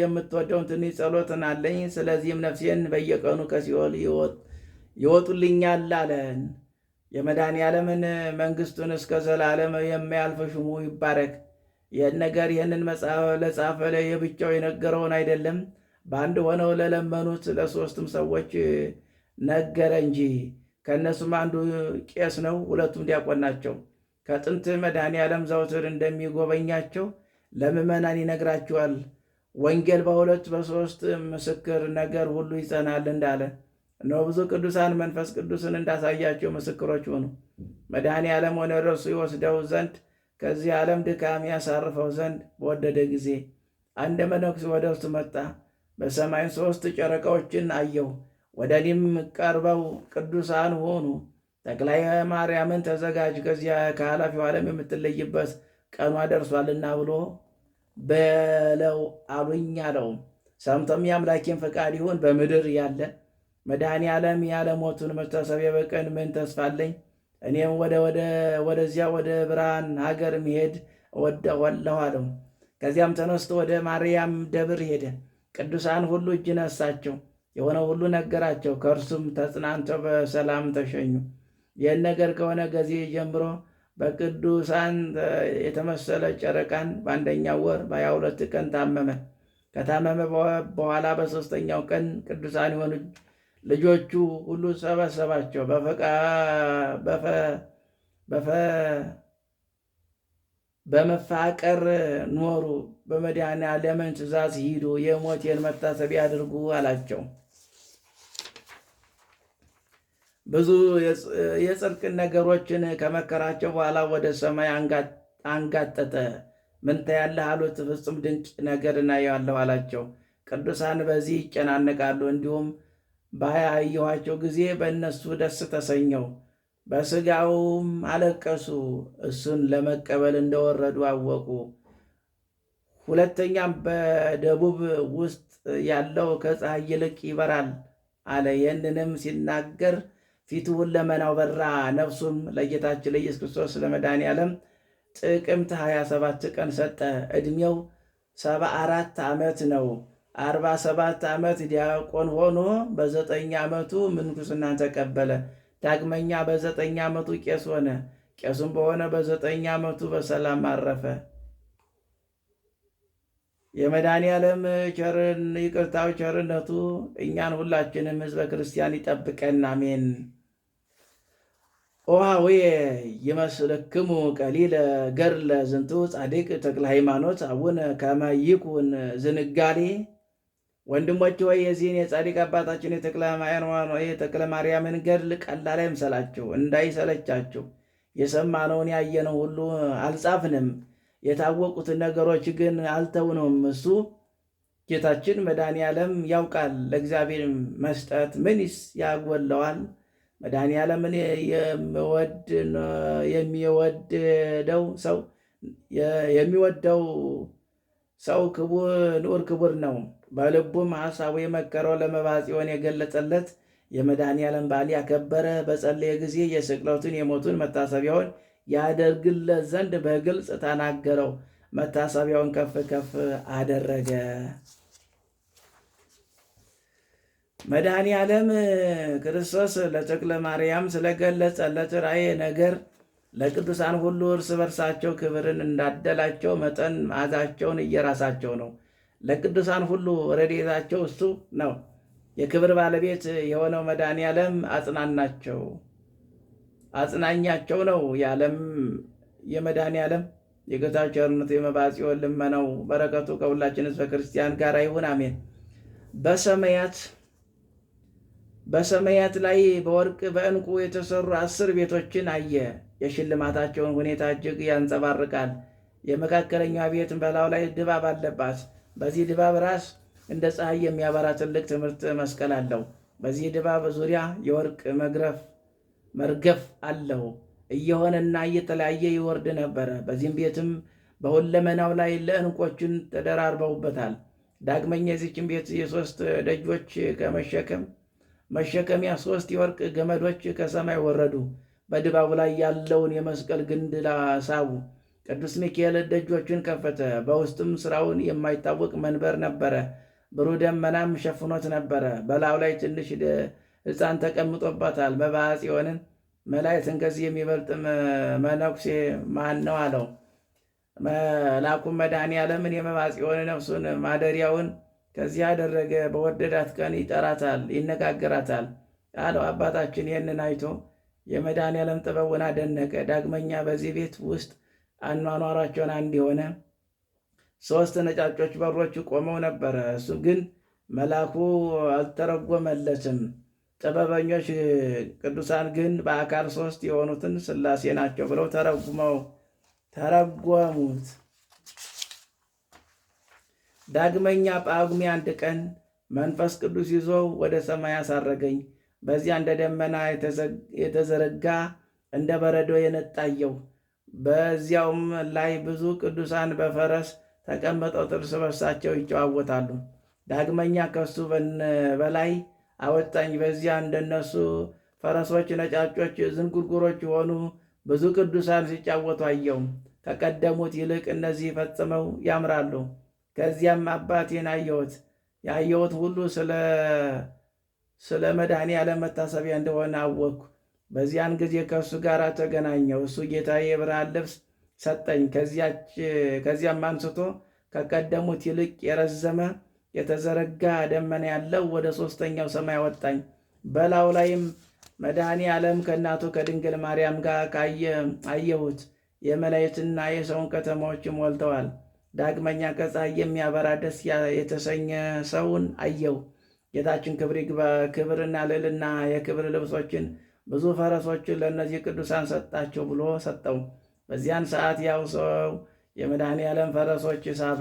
የምትወደውን ትንሽ ጸሎትን አለኝ። ስለዚህም ነፍሴን በየቀኑ ከሲኦል ይወጡልኛል አለን። የመድኃኔዓለምን መንግሥቱን እስከ ዘላለም የማያልፍ ሽሙ ይባረክ። ይህን ነገር ይህንን መጽሐፍ ለጻፈ የብቻው የነገረውን አይደለም፣ በአንድ ሆነው ለለመኑት ለሦስትም ሰዎች ነገረ እንጂ። ከእነሱም አንዱ ቄስ ነው፣ ሁለቱም ዲያቆን ናቸው። ከጥንት መድኃኔዓለም ዘውትር እንደሚጎበኛቸው ለምዕመናን ይነግራቸዋል። ወንጌል በሁለት በሦስት ምስክር ነገር ሁሉ ይጸናል እንዳለ እነሆ ብዙ ቅዱሳን መንፈስ ቅዱስን እንዳሳያቸው ምስክሮች ሆኑ። መድኃኔዓለም ወደ እርሱ ይወስደው ዘንድ ከዚህ ዓለም ድካም ያሳርፈው ዘንድ በወደደ ጊዜ አንድ መነኩሴ ወደ እርሱ መጣ። በሰማይ 3 ጨረቃዎችን አየሁ። ወደ እኔም ቀርበው ቅዱሳን ሆኑ፣ ተክለ ማርያምን ተዘጋጅ፣ ከዚያ ከኃላፊው ዓለም የምትለይበት ቀኗ ደርሷልና ብሎ በለው አሉኝ አለው። ሰምቶም የአምላኬን ፈቃድ ይሁን በምድር ያለ መድኃኔ ዓለም ያለ ሞቱን መታሰቢያ በቀን ምን ተስፋ አለኝ? እኔም ወደዚያ ወደ ብርሃን ሀገር መሄድ እወዳለሁ አለው። ከዚያም ተነስቶ ወደ ማርያም ደብር ሄደ። ቅዱሳን ሁሉ እጅ ነሳቸው፣ የሆነ ሁሉ ነገራቸው። ከእርሱም ተጽናንተው በሰላም ተሸኙ። ይህን ነገር ከሆነ ጊዜ ጀምሮ በቅዱሳን የተመሰለ ጨረቃን በአንደኛው ወር በ22 ቀን ታመመ። ከታመመ በኋላ በሦስተኛው ቀን ቅዱሳን የሆኑ ልጆቹ ሁሉ ሰበሰባቸው። በመፋቀር ኖሩ። በመድኃኔዓለም ትእዛዝ ሂዱ፣ የሞቴን መታሰቢያ አድርጉ አላቸው። ብዙ የጽድቅን ነገሮችን ከመከራቸው በኋላ ወደ ሰማይ አንጋጠጠ። ምን ታያለህ አሉት። ፍጹም ድንቅ ነገር እናየዋለሁ አላቸው። ቅዱሳን በዚህ ይጨናነቃሉ። እንዲሁም ባያየኋቸው ጊዜ በእነሱ ደስ ተሰኘው፣ በሥጋውም አለቀሱ። እሱን ለመቀበል እንደወረዱ አወቁ። ሁለተኛም በደቡብ ውስጥ ያለው ከፀሐይ ይልቅ ይበራል አለ። ይህንንም ሲናገር ፊቱ ሁለመናው በራ። ነፍሱም ለጌታችን ለኢየሱስ ክርስቶስ ለመድኃኔዓለም ጥቅምት 27 ቀን ሰጠ። ዕድሜው 74 ዓመት ነው። 47 ዓመት ዲያቆን ሆኖ በ9 ዓመቱ ምንኩስናን ተቀበለ። ዳግመኛ በ9 ዓመቱ ቄስ ሆነ። ቄሱም በሆነ በ9 ዓመቱ በሰላም አረፈ። የመድኃኔዓለም ይቅርታው ቸርነቱ እኛን ሁላችንም ሕዝበ ክርስቲያን ይጠብቀን፣ አሜን። ኦሃዌ ይመስልክሙ ቀሊለ ገድለ ዝንቱ ጻድቅ ተክለ ሃይማኖት አቡነ ከመ ይኩን ዝንጋሌ። ወንድሞች ሆይ የዚህን የጻድቅ አባታችን የተክለ ማርያምን ገድል ቀላል አይምሰላችሁ፣ እንዳይሰለቻችሁ። የሰማነውን ያየነው ሁሉ አልጻፍንም፣ የታወቁትን ነገሮች ግን አልተውነውም። እሱ ጌታችን መድኃኔዓለም ያውቃል። ለእግዚአብሔር መስጠት ምንስ ያጎለዋል? መድኃኔዓለምን የሚወደው ሰው ንዑር ክቡር ነው። በልቡም ሐሳቡ የመከረው ለመባጽዮን የገለጸለት የመድኃኔዓለም በዓል ያከበረ በጸለየ ጊዜ የስቅለቱን የሞቱን መታሰቢያውን ያደርግለት ዘንድ በግልጽ ተናገረው። መታሰቢያውን ከፍ ከፍ አደረገ። መድኃኔዓለም ክርስቶስ ለተክለ ማርያም ስለገለጸለት ራእየ ነገር ለቅዱሳን ሁሉ እርስ በርሳቸው ክብርን እንዳደላቸው መጠን መዓዛቸውን እየራሳቸው ነው። ለቅዱሳን ሁሉ ረድኤታቸው እሱ ነው። የክብር ባለቤት የሆነው መድኃኔዓለም አጽናኛቸው ነው። የመድኃኔዓለም የጌታ ቸርነቱ የመባጽዮን ልመናው በረከቱ ከሁላችን ሕዝበ ክርስቲያን ጋር ይሁን፣ አሜን። በሰማያት ላይ በወርቅ በዕንቁ የተሰሩ 10 ቤቶችን አየ። የሽልማታቸውን ሁኔታ እጅግ ያንጸባርቃል። የመካከለኛ ቤት በላዩ ላይ ድባብ አለባት። በዚህ ድባብ ራስ እንደ ፀሐይ የሚያበራ ትልቅ ትምህርት መስቀል አለው። በዚህ ድባብ ዙሪያ የወርቅ መርገፍ አለው። እየሆነና እየተለያየ ይወርድ ነበረ። በዚህም ቤትም በሁለመናው ላይ ለዕንቆችን ተደራርበውበታል። ዳግመኛ የዚችን ቤት የ3 ደጆች መሸከሚያ 3 የወርቅ ገመዶች ከሰማይ ወረዱ። በድባቡ ላይ ያለውን የመስቀል ግንድ ሳቡ። ቅዱስ ሚካኤል ደጆቹን ከፈተ። በውስጥም ስራውን የማይታወቅ መንበር ነበረ። ብሩህ ደመናም ሸፍኖት ነበረ። በላዩ ላይ ትንሽ ሕፃን ተቀምጦባታል። መባጽዮንን መላእክትን ከዚህ የሚበልጥ መነኩሴ ማን ነው አለው። መልአኩም መድኃኔዓለምን የመባጽዮን ነፍሱን ማደሪያውን ከዚህ ያደረገ በወደዳት ቀን ይጠራታል፣ ይነጋገራታል አለው። አባታችን ይህንን አይቶ የመድኃኔዓለም ጥበቡን አደነቀ። ዳግመኛ በዚህ ቤት ውስጥ አኗኗራቸውን አንድ የሆነ 3 ነጫጮች በሮች ቆመው ነበረ። እሱ ግን መልአኩ አልተረጎመለትም። ጥበበኞች ቅዱሳን ግን በአካል 3 የሆኑትን ሥላሴ ናቸው ብለው ተረጎሙት። ዳግመኛ ጳጉሜ 1 ቀን መንፈስ ቅዱስ ይዞ ወደ ሰማይ አሳረገኝ። በዚያ እንደ ደመና የተዘረጋ እንደ በረዶ የነጣየው። በዚያውም ላይ ብዙ ቅዱሳን በፈረስ ተቀምጠው እርስ በርሳቸው ይጨዋወታሉ። ዳግመኛ ከሱ በላይ አወጣኝ። በዚያ እንደነሱ ፈረሶች፣ ነጫጮች፣ ዝንጉርጉሮች የሆኑ ብዙ ቅዱሳን ሲጫወቱ አየው። ከቀደሙት ይልቅ እነዚህ ፈጽመው ያምራሉ። ከዚያም አባቴን አየሁት። ያየሁት ሁሉ ስለ መድኃኔዓለም መታሰቢያ እንደሆነ አወቅኩ። በዚያን ጊዜ ከእሱ ጋር ተገናኘው። እሱ ጌታዬ የብርሃን ልብስ ሰጠኝ። ከዚያም አንስቶ ከቀደሙት ይልቅ የረዘመ የተዘረጋ ደመና ያለው ወደ ሦስተኛው ሰማይ ወጣኝ። በላዩ ላይም መድኃኔዓለም ከእናቱ ከድንግል ማርያም ጋር አየሁት። የመላእክትና የሰውን ከተማዎች ሞልተዋል። ዳግመኛ ከፀሐይ የሚያበራ ደስ የተሰኘ ሰውን አየሁ። ጌታችን ክብርና ልዕልና የክብር ልብሶችን ብዙ ፈረሶችን ለእነዚህ ቅዱሳን ሰጣቸው ብሎ ሰጠው። በዚያን ሰዓት ያው ሰው የመድኃኔዓለም ፈረሶች ሳበ፣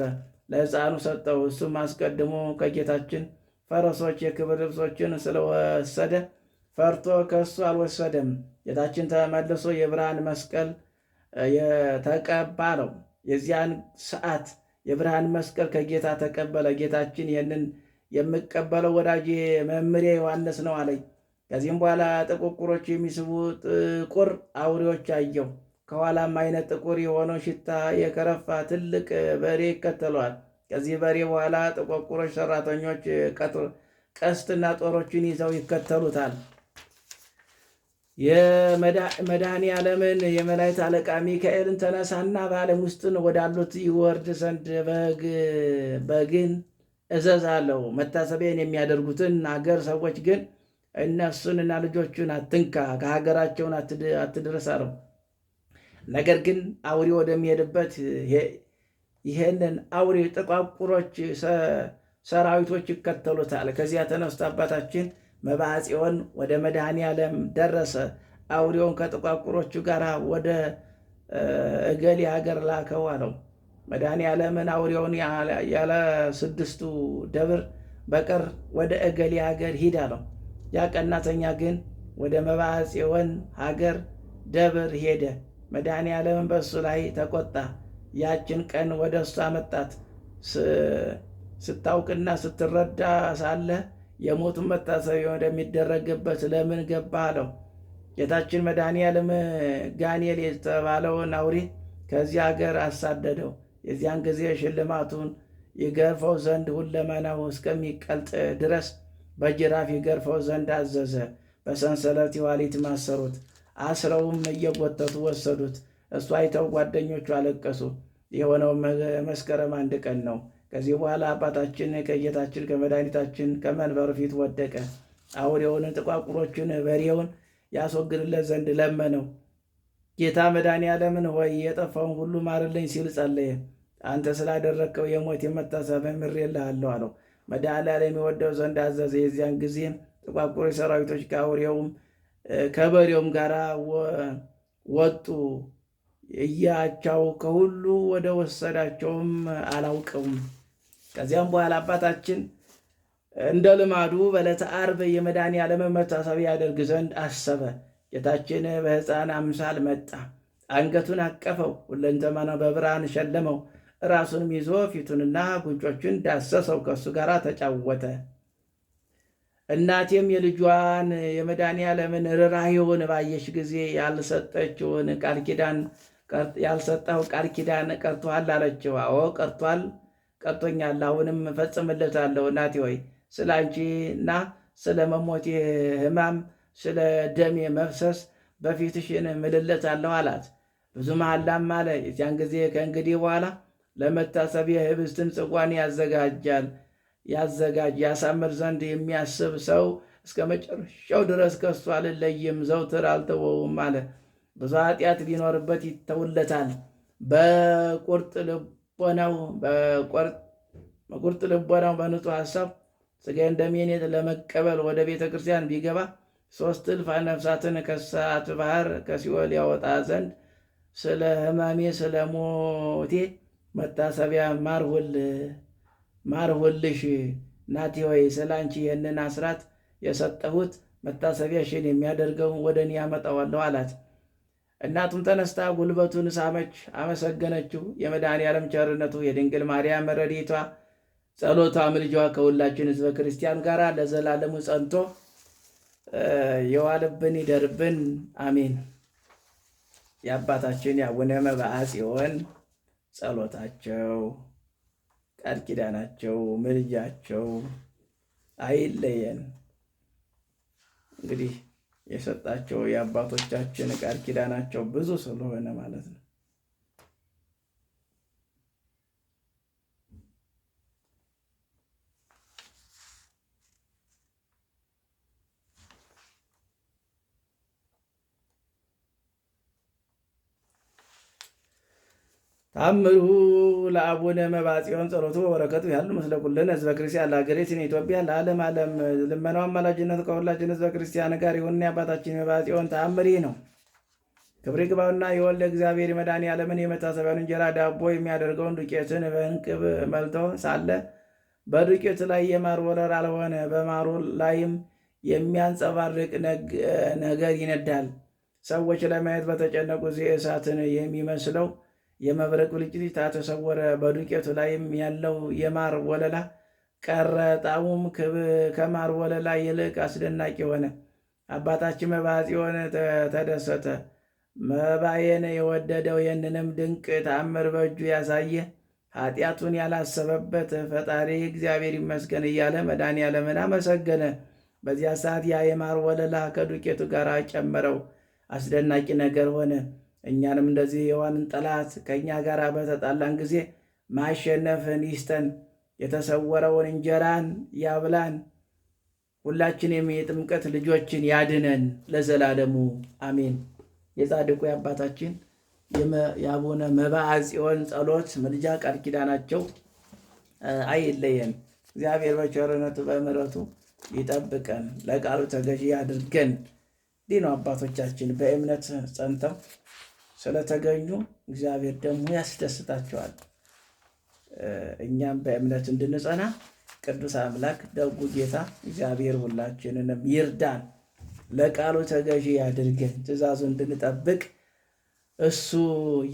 ለሕፃኑ ሰጠው። እሱም አስቀድሞ ከጌታችን ፈረሶች የክብር ልብሶችን ስለወሰደ ፈርቶ ከእሱ አልወሰደም። ጌታችን ተመልሶ የብርሃን መስቀል ተቀባ ነው። የዚያን ሰዓት የብርሃን መስቀል ከጌታ ተቀበለ። ጌታችን ይህንን የምቀበለው ወዳጄ መምህሬ ዮሐንስ ነው አለኝ። ከዚህም በኋላ ጥቁቁሮች የሚስቡ ጥቁር አውሬዎች አየሁ። ከኋላም አይነት ጥቁር የሆነው ሽታ የከረፋ ትልቅ በሬ ይከተለዋል። ከዚህ በሬ በኋላ ጥቁቁሮች ሰራተኞች ቀስትና ጦሮችን ይዘው ይከተሉታል። የመድኃኔዓለምን የመላእክት አለቃ ሚካኤልን ተነሳና በዓለም ውስጥን ወዳሉት ይወርድ ዘንድ በግን እዘዛለሁ። መታሰቢያን የሚያደርጉትን አገር ሰዎች ግን እነሱንና ልጆቹን አትንካ፣ ከሀገራቸውን አትድረስ አለው። ነገር ግን አውሬ ወደሚሄድበት ይሄንን አውሬ ጥቋቁሮች ሰራዊቶች ይከተሉታል። ከዚያ ተነስቶ አባታችን መብዓ ጽዮን ወደ መድኃኔዓለም ደረሰ። አውሬውን ከጥቋቁሮቹ ጋር ወደ እገሌ ሀገር ላከው አለው። መድኃኔዓለምን አውሬውን ያለ 6ቱ ደብር በቀር ወደ እገሌ ሀገር ሂድ አለው። ያ ቀናተኛ ግን ወደ መብዓ ጽዮን ሀገር ደብር ሄደ። መድኃኔዓለምን በእሱ ላይ ተቆጣ። ያችን ቀን ወደ እሱ አመጣት። ስታውቅና ስትረዳ ሳለ የሞቱን መታሰቢያ ወደሚደረግበት ለምን ገባ አለው። ጌታችን መድኃኔዓለም ጋኔል የተባለውን አውሬ ከዚህ ሀገር አሳደደው። የዚያን ጊዜ ሽልማቱን ይገርፈው ዘንድ ሁለመናው እስከሚቀልጥ ድረስ በጅራፍ ይገርፈው ዘንድ አዘዘ። በሰንሰለት የዋሊት ማሰሩት። አስረውም እየጎተቱ ወሰዱት። እሱ አይተው ጓደኞቹ አለቀሱ። የሆነው መስከረም 1 ቀን ነው። ከዚህ በኋላ አባታችን ከጌታችን ከመድኃኒታችን ከመንበሩ ፊት ወደቀ። አውሬውን ጥቋቁሮቹን በሬውን ያስወግድለት ዘንድ ለመነው። ጌታ መድኃኔዓለምን ሆይ የጠፋውን ሁሉ ማርልኝ ሲል ጸለየ። አንተ ስላደረግከው የሞት የመታሰቢያ ምሬልሃለሁ አለው። መድኃኔዓለም የወደው ዘንድ አዘዘ። የዚያን ጊዜም ጥቋቁሮች ሰራዊቶች ከአውሬውም ከበሬውም ጋር ወጡ። እያቸው ከሁሉ ወደ ወሰዳቸውም አላውቀውም። ከዚያም በኋላ አባታችን እንደ ልማዱ በዕለተ ዓርብ የመድኃኔዓለምን መታሰቢያ ያደርግ ዘንድ አሰበ። ጌታችን በሕፃን አምሳል መጣ። አንገቱን አቀፈው፣ ሁለንተናው በብርሃን ሸለመው። ራሱንም ይዞ ፊቱንና ጉንጮቹን ዳሰሰው፣ ከእሱ ጋር ተጫወተ። እናቴም የልጇን የመድኃኔዓለምን ርኅራኄውን ባየሽ ጊዜ ያልሰጠው ቃል ኪዳን ቀርቶሃል አለችው። አዎ ቀርቶኛል፣ አሁንም እፈጽምለታለሁ። እናቴ ሆይ ስለ አንቺና ስለ መሞቴ ሕማም ስለ ደሜ መፍሰስ በፊትሽን ምልለታለሁ አላት። ብዙ መሐላም ማለ። የዚያን ጊዜ ከእንግዲህ በኋላ ለመታሰቢያ ኅብስትን ጽዋን ያሳምር ዘንድ የሚያስብ ሰው እስከ መጨረሻው ድረስ ከእሱ አልለይም፣ ዘውትር አልተወውም አለ። ብዙ ኃጢአት ቢኖርበት ይተውለታል። በቁርጥ ልቦናው በንጹሕ ሐሳብ ሥጋዬን ደሜን ለመቀበል ወደ ቤተ ክርስቲያን ቢገባ 3,000 ነፍሳትን ከእሳት ባሕር ከሲኦል ያወጣ ዘንድ ስለ ሕማሜ ስለ ሞቴ መታሰቢያ ማርሁልሽ እናቴ ሆይ ስለ አንቺ ይህንን አስራት የሰጠሁት መታሰቢያሽን የሚያደርገው ወደ እኔ ያመጣዋለሁ አላት። እናቱም ተነስታ ጉልበቱን ሳመች፣ አመሰገነችው። የመድኃኔዓለም ቸርነቱ የድንግል ማርያም ረድኤቷ ጸሎቷ ምልጃዋ ከሁላችን ሕዝበ ክርስቲያን ጋር ለዘላለሙ ጸንቶ የዋልብን ይደርብን፣ አሜን። የአባታችን የአቡነ መብዓ ጽዮን ጸሎታቸው፣ ቃል ኪዳናቸው፣ ምልጃቸው አይለየን። እንግዲህ የሰጣቸው የአባቶቻችን ቃል ኪዳናቸው ብዙ ስለሆነ ማለት ነው። ተአምሩ ለአቡነ መብዓ ጽዮን ጸሎቱ በበረከቱ ያሉ ምስለ ኩልነ ሕዝበ ክርስቲያን ለሀገሪቱን ኢትዮጵያ ለዓለም ዓለም ልመናው አማላጅነቱ ከሁላችን ሕዝበ ክርስቲያን ጋር ይሁን። የአባታችን መብዓ ጽዮን ተአምር ነው። ክብር ይግባውና የወልደ እግዚአብሔር የመድኃኔዓለምን የመታሰቢያውን እንጀራ ዳቦ የሚያደርገውን ዱቄትን በእንቅብ መልቶ ሳለ በዱቄቱ ላይ የማር ወለር አልሆነ፣ በማሩ ላይም የሚያንጸባርቅ ነገር ይነዳል። ሰዎች ለማየት በተጨነቁ ጊዜ እሳትን የሚመስለው የመብረቅ ብልጭልጭታ ተሰወረ። በዱቄቱ ላይም ያለው የማር ወለላ ቀረ። ጣዕሙም ከማር ወለላ ይልቅ አስደናቂ ሆነ። አባታችን መብዓ ጽዮን ተደሰተ። መባዬን የወደደው ይህንንም ድንቅ ተአምር በእጁ ያሳየ ኃጢአቱን ያላሰበበት ፈጣሪ እግዚአብሔር ይመስገን እያለ መድኃኔዓለምን አመሰገነ። በዚያ ሰዓት ያ የማር ወለላ ከዱቄቱ ጋር ጨመረው። አስደናቂ ነገር ሆነ። እኛንም እንደዚህ የዋንን ጠላት ከእኛ ጋር በተጣላን ጊዜ ማሸነፍን ይስጠን። የተሰወረውን እንጀራን ያብላን። ሁላችንም የጥምቀት ልጆችን ያድነን ለዘላለሙ አሜን። የጻድቁ የአባታችን የአቡነ መብዓ ጽዮን ጸሎት፣ ምልጃ፣ ቃል ኪዳናቸው አይለየን። እግዚአብሔር በቸርነቱ በምሕረቱ ይጠብቀን፣ ለቃሉ ተገዢ ያድርገን። እንዲህ ነው አባቶቻችን በእምነት ጸንተው ስለተገኙ እግዚአብሔር ደግሞ ያስደስታቸዋል። እኛም በእምነት እንድንጸና ቅዱስ አምላክ ደጉ ጌታ እግዚአብሔር ሁላችንንም ይርዳን፣ ለቃሉ ተገዢ ያድርገን፣ ትእዛዙ እንድንጠብቅ እሱ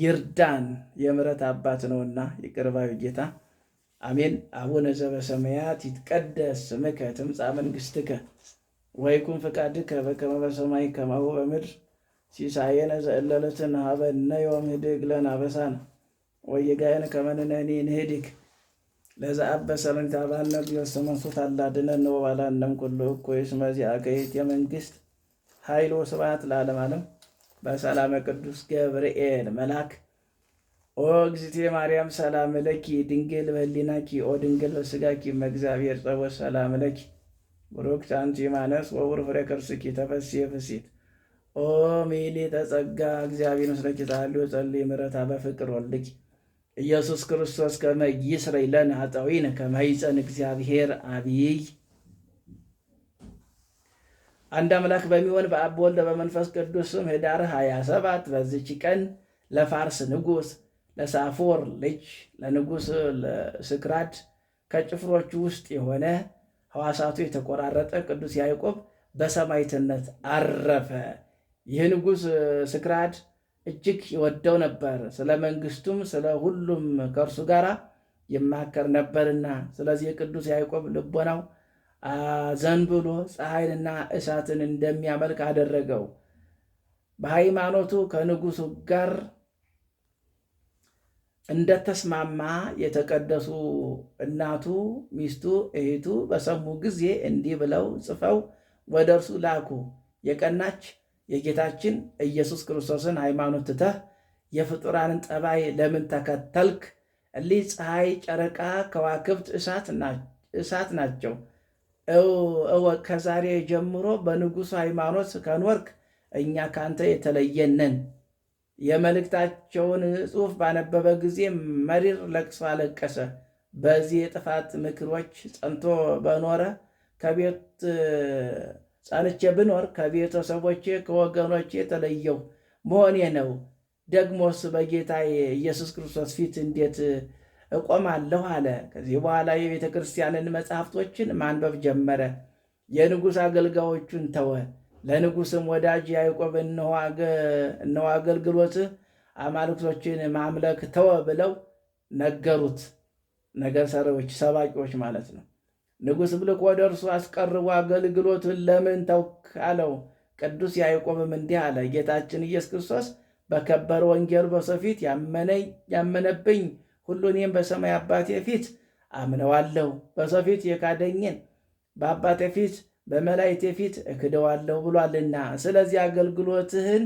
ይርዳን። የምሕረት አባት ነውና ይቅር ባዩ ጌታ አሜን። አቡነ ዘበሰማያት ይትቀደስ ስምከ ትምጻእ መንግሥትከ ወይኩን ፈቃድከ በከመ በሰማይ ከማሁ በምድር ሲሳየነ ዘእለለትነ ሀበነ ዮም ህድግ ለነ አበሳነ ወጌጋየነ ከመ ንሕነኒ ንህድግ ለዘአበሰ ለነ ቢወሰመንሱት አላድነነ ወባልሐነ እምኩሉ እኩይ እስመ ዚአከ ይእቲ መንግሥት ኃይል ወስብሐት ለዓለመ ዓለም። በሰላመ ቅዱስ ገብርኤል መልአክ ኦ እግዝእትየ ማርያም ሰላም ለኪ ድንግል በኅሊናኪ ኦ ድንግል በሥጋኪ እምእግዚአብሔር ጸወት ሰላም ለኪ ቡሩክት አንቲ እማነስ ወቡሩክ ፍሬ ከርሥኪ ተፈሥሒ ፍሥሕት ኦ ምልዕተ ጸጋ እግዚአብሔር ምስለኪ ተሐልዮ ጸልዪ ምሕረታ በፍቅር ወልድኪ ኢየሱስ ክርስቶስ ከመ ይስረይ ለነ ኃጣውኢነ ከመ ይጸን እግዚአብሔር አብይ። አንድ አምላክ በሚሆን በአብ በወልድ በመንፈስ ቅዱስ ስም ኅዳር 27 በዚች ቀን ለፋርስ ንጉሥ ለሳፎር ልጅ ለንጉሥ ስክራድ ከጭፍሮቹ ውስጥ የሆነ ሕዋሳቱ የተቆራረጠ ቅዱስ ያዕቆብ በሰማዕትነት አረፈ። ይህ ንጉሥ ስክራድ እጅግ ይወደው ነበር፣ ስለ መንግሥቱም ስለ ሁሉም ከእርሱ ጋር ይማከር ነበርና። ስለዚህ ቅዱስ ያዕቆብ ልቦናው ዘንብሎ ፀሐይንና እሳትን እንደሚያመልክ አደረገው። በሃይማኖቱ ከንጉሡ ጋር እንደተስማማ የተቀደሱ እናቱ፣ ሚስቱ፣ እህቱ በሰሙ ጊዜ እንዲህ ብለው ጽፈው ወደ እርሱ ላኩ። የቀናች የጌታችን ኢየሱስ ክርስቶስን ሃይማኖት ትተህ የፍጡራንን ጠባይ ለምን ተከተልክ? እሊህ ፀሐይ፣ ጨረቃ፣ ከዋክብት እሳት ናቸው። እወቅ፣ ከዛሬ ጀምሮ በንጉሡ ሃይማኖት ከኖርክ እኛ ካንተ የተለየነን። የመልእክታቸውን ጽሑፍ ባነበበ ጊዜ መሪር ለቅሶ አለቀሰ። በዚህ የጥፋት ምክሮች ጸንቶ በኖረ ጸንቼ ብኖር ከቤተሰቦቼ ከወገኖቼ የተለየው መሆኔ ነው። ደግሞስ በጌታ ኢየሱስ ክርስቶስ ፊት እንዴት እቆማለሁ አለ። ከዚህ በኋላ የቤተ ክርስቲያንን መጽሐፍቶችን ማንበብ ጀመረ። የንጉሥ አገልጋዮቹን ተወ። ለንጉሥም ወዳጅ ያዕቆብ እነሆ አገልግሎትህ አማልክቶችን ማምለክ ተወ ብለው ነገሩት። ነገር ሰሪዎች፣ ሰባቂዎች ማለት ነው። ንጉሥም ልኮ ወደ እርሱ አስቀርቦ አገልግሎቱን ለምን ተውክ አለው። ቅዱስ ያዕቆብም እንዲህ አለ፣ ጌታችን ኢየሱስ ክርስቶስ በከበረ ወንጌሉ በሰው ፊት ያመነብኝ ሁሉ እኔም በሰማይ አባቴ ፊት አምነዋለሁ። በሰው ፊት የካደኝን በአባቴ ፊት በመላእክቴ ፊት እክደዋለሁ ብሏልና። ስለዚህ አገልግሎትህን፣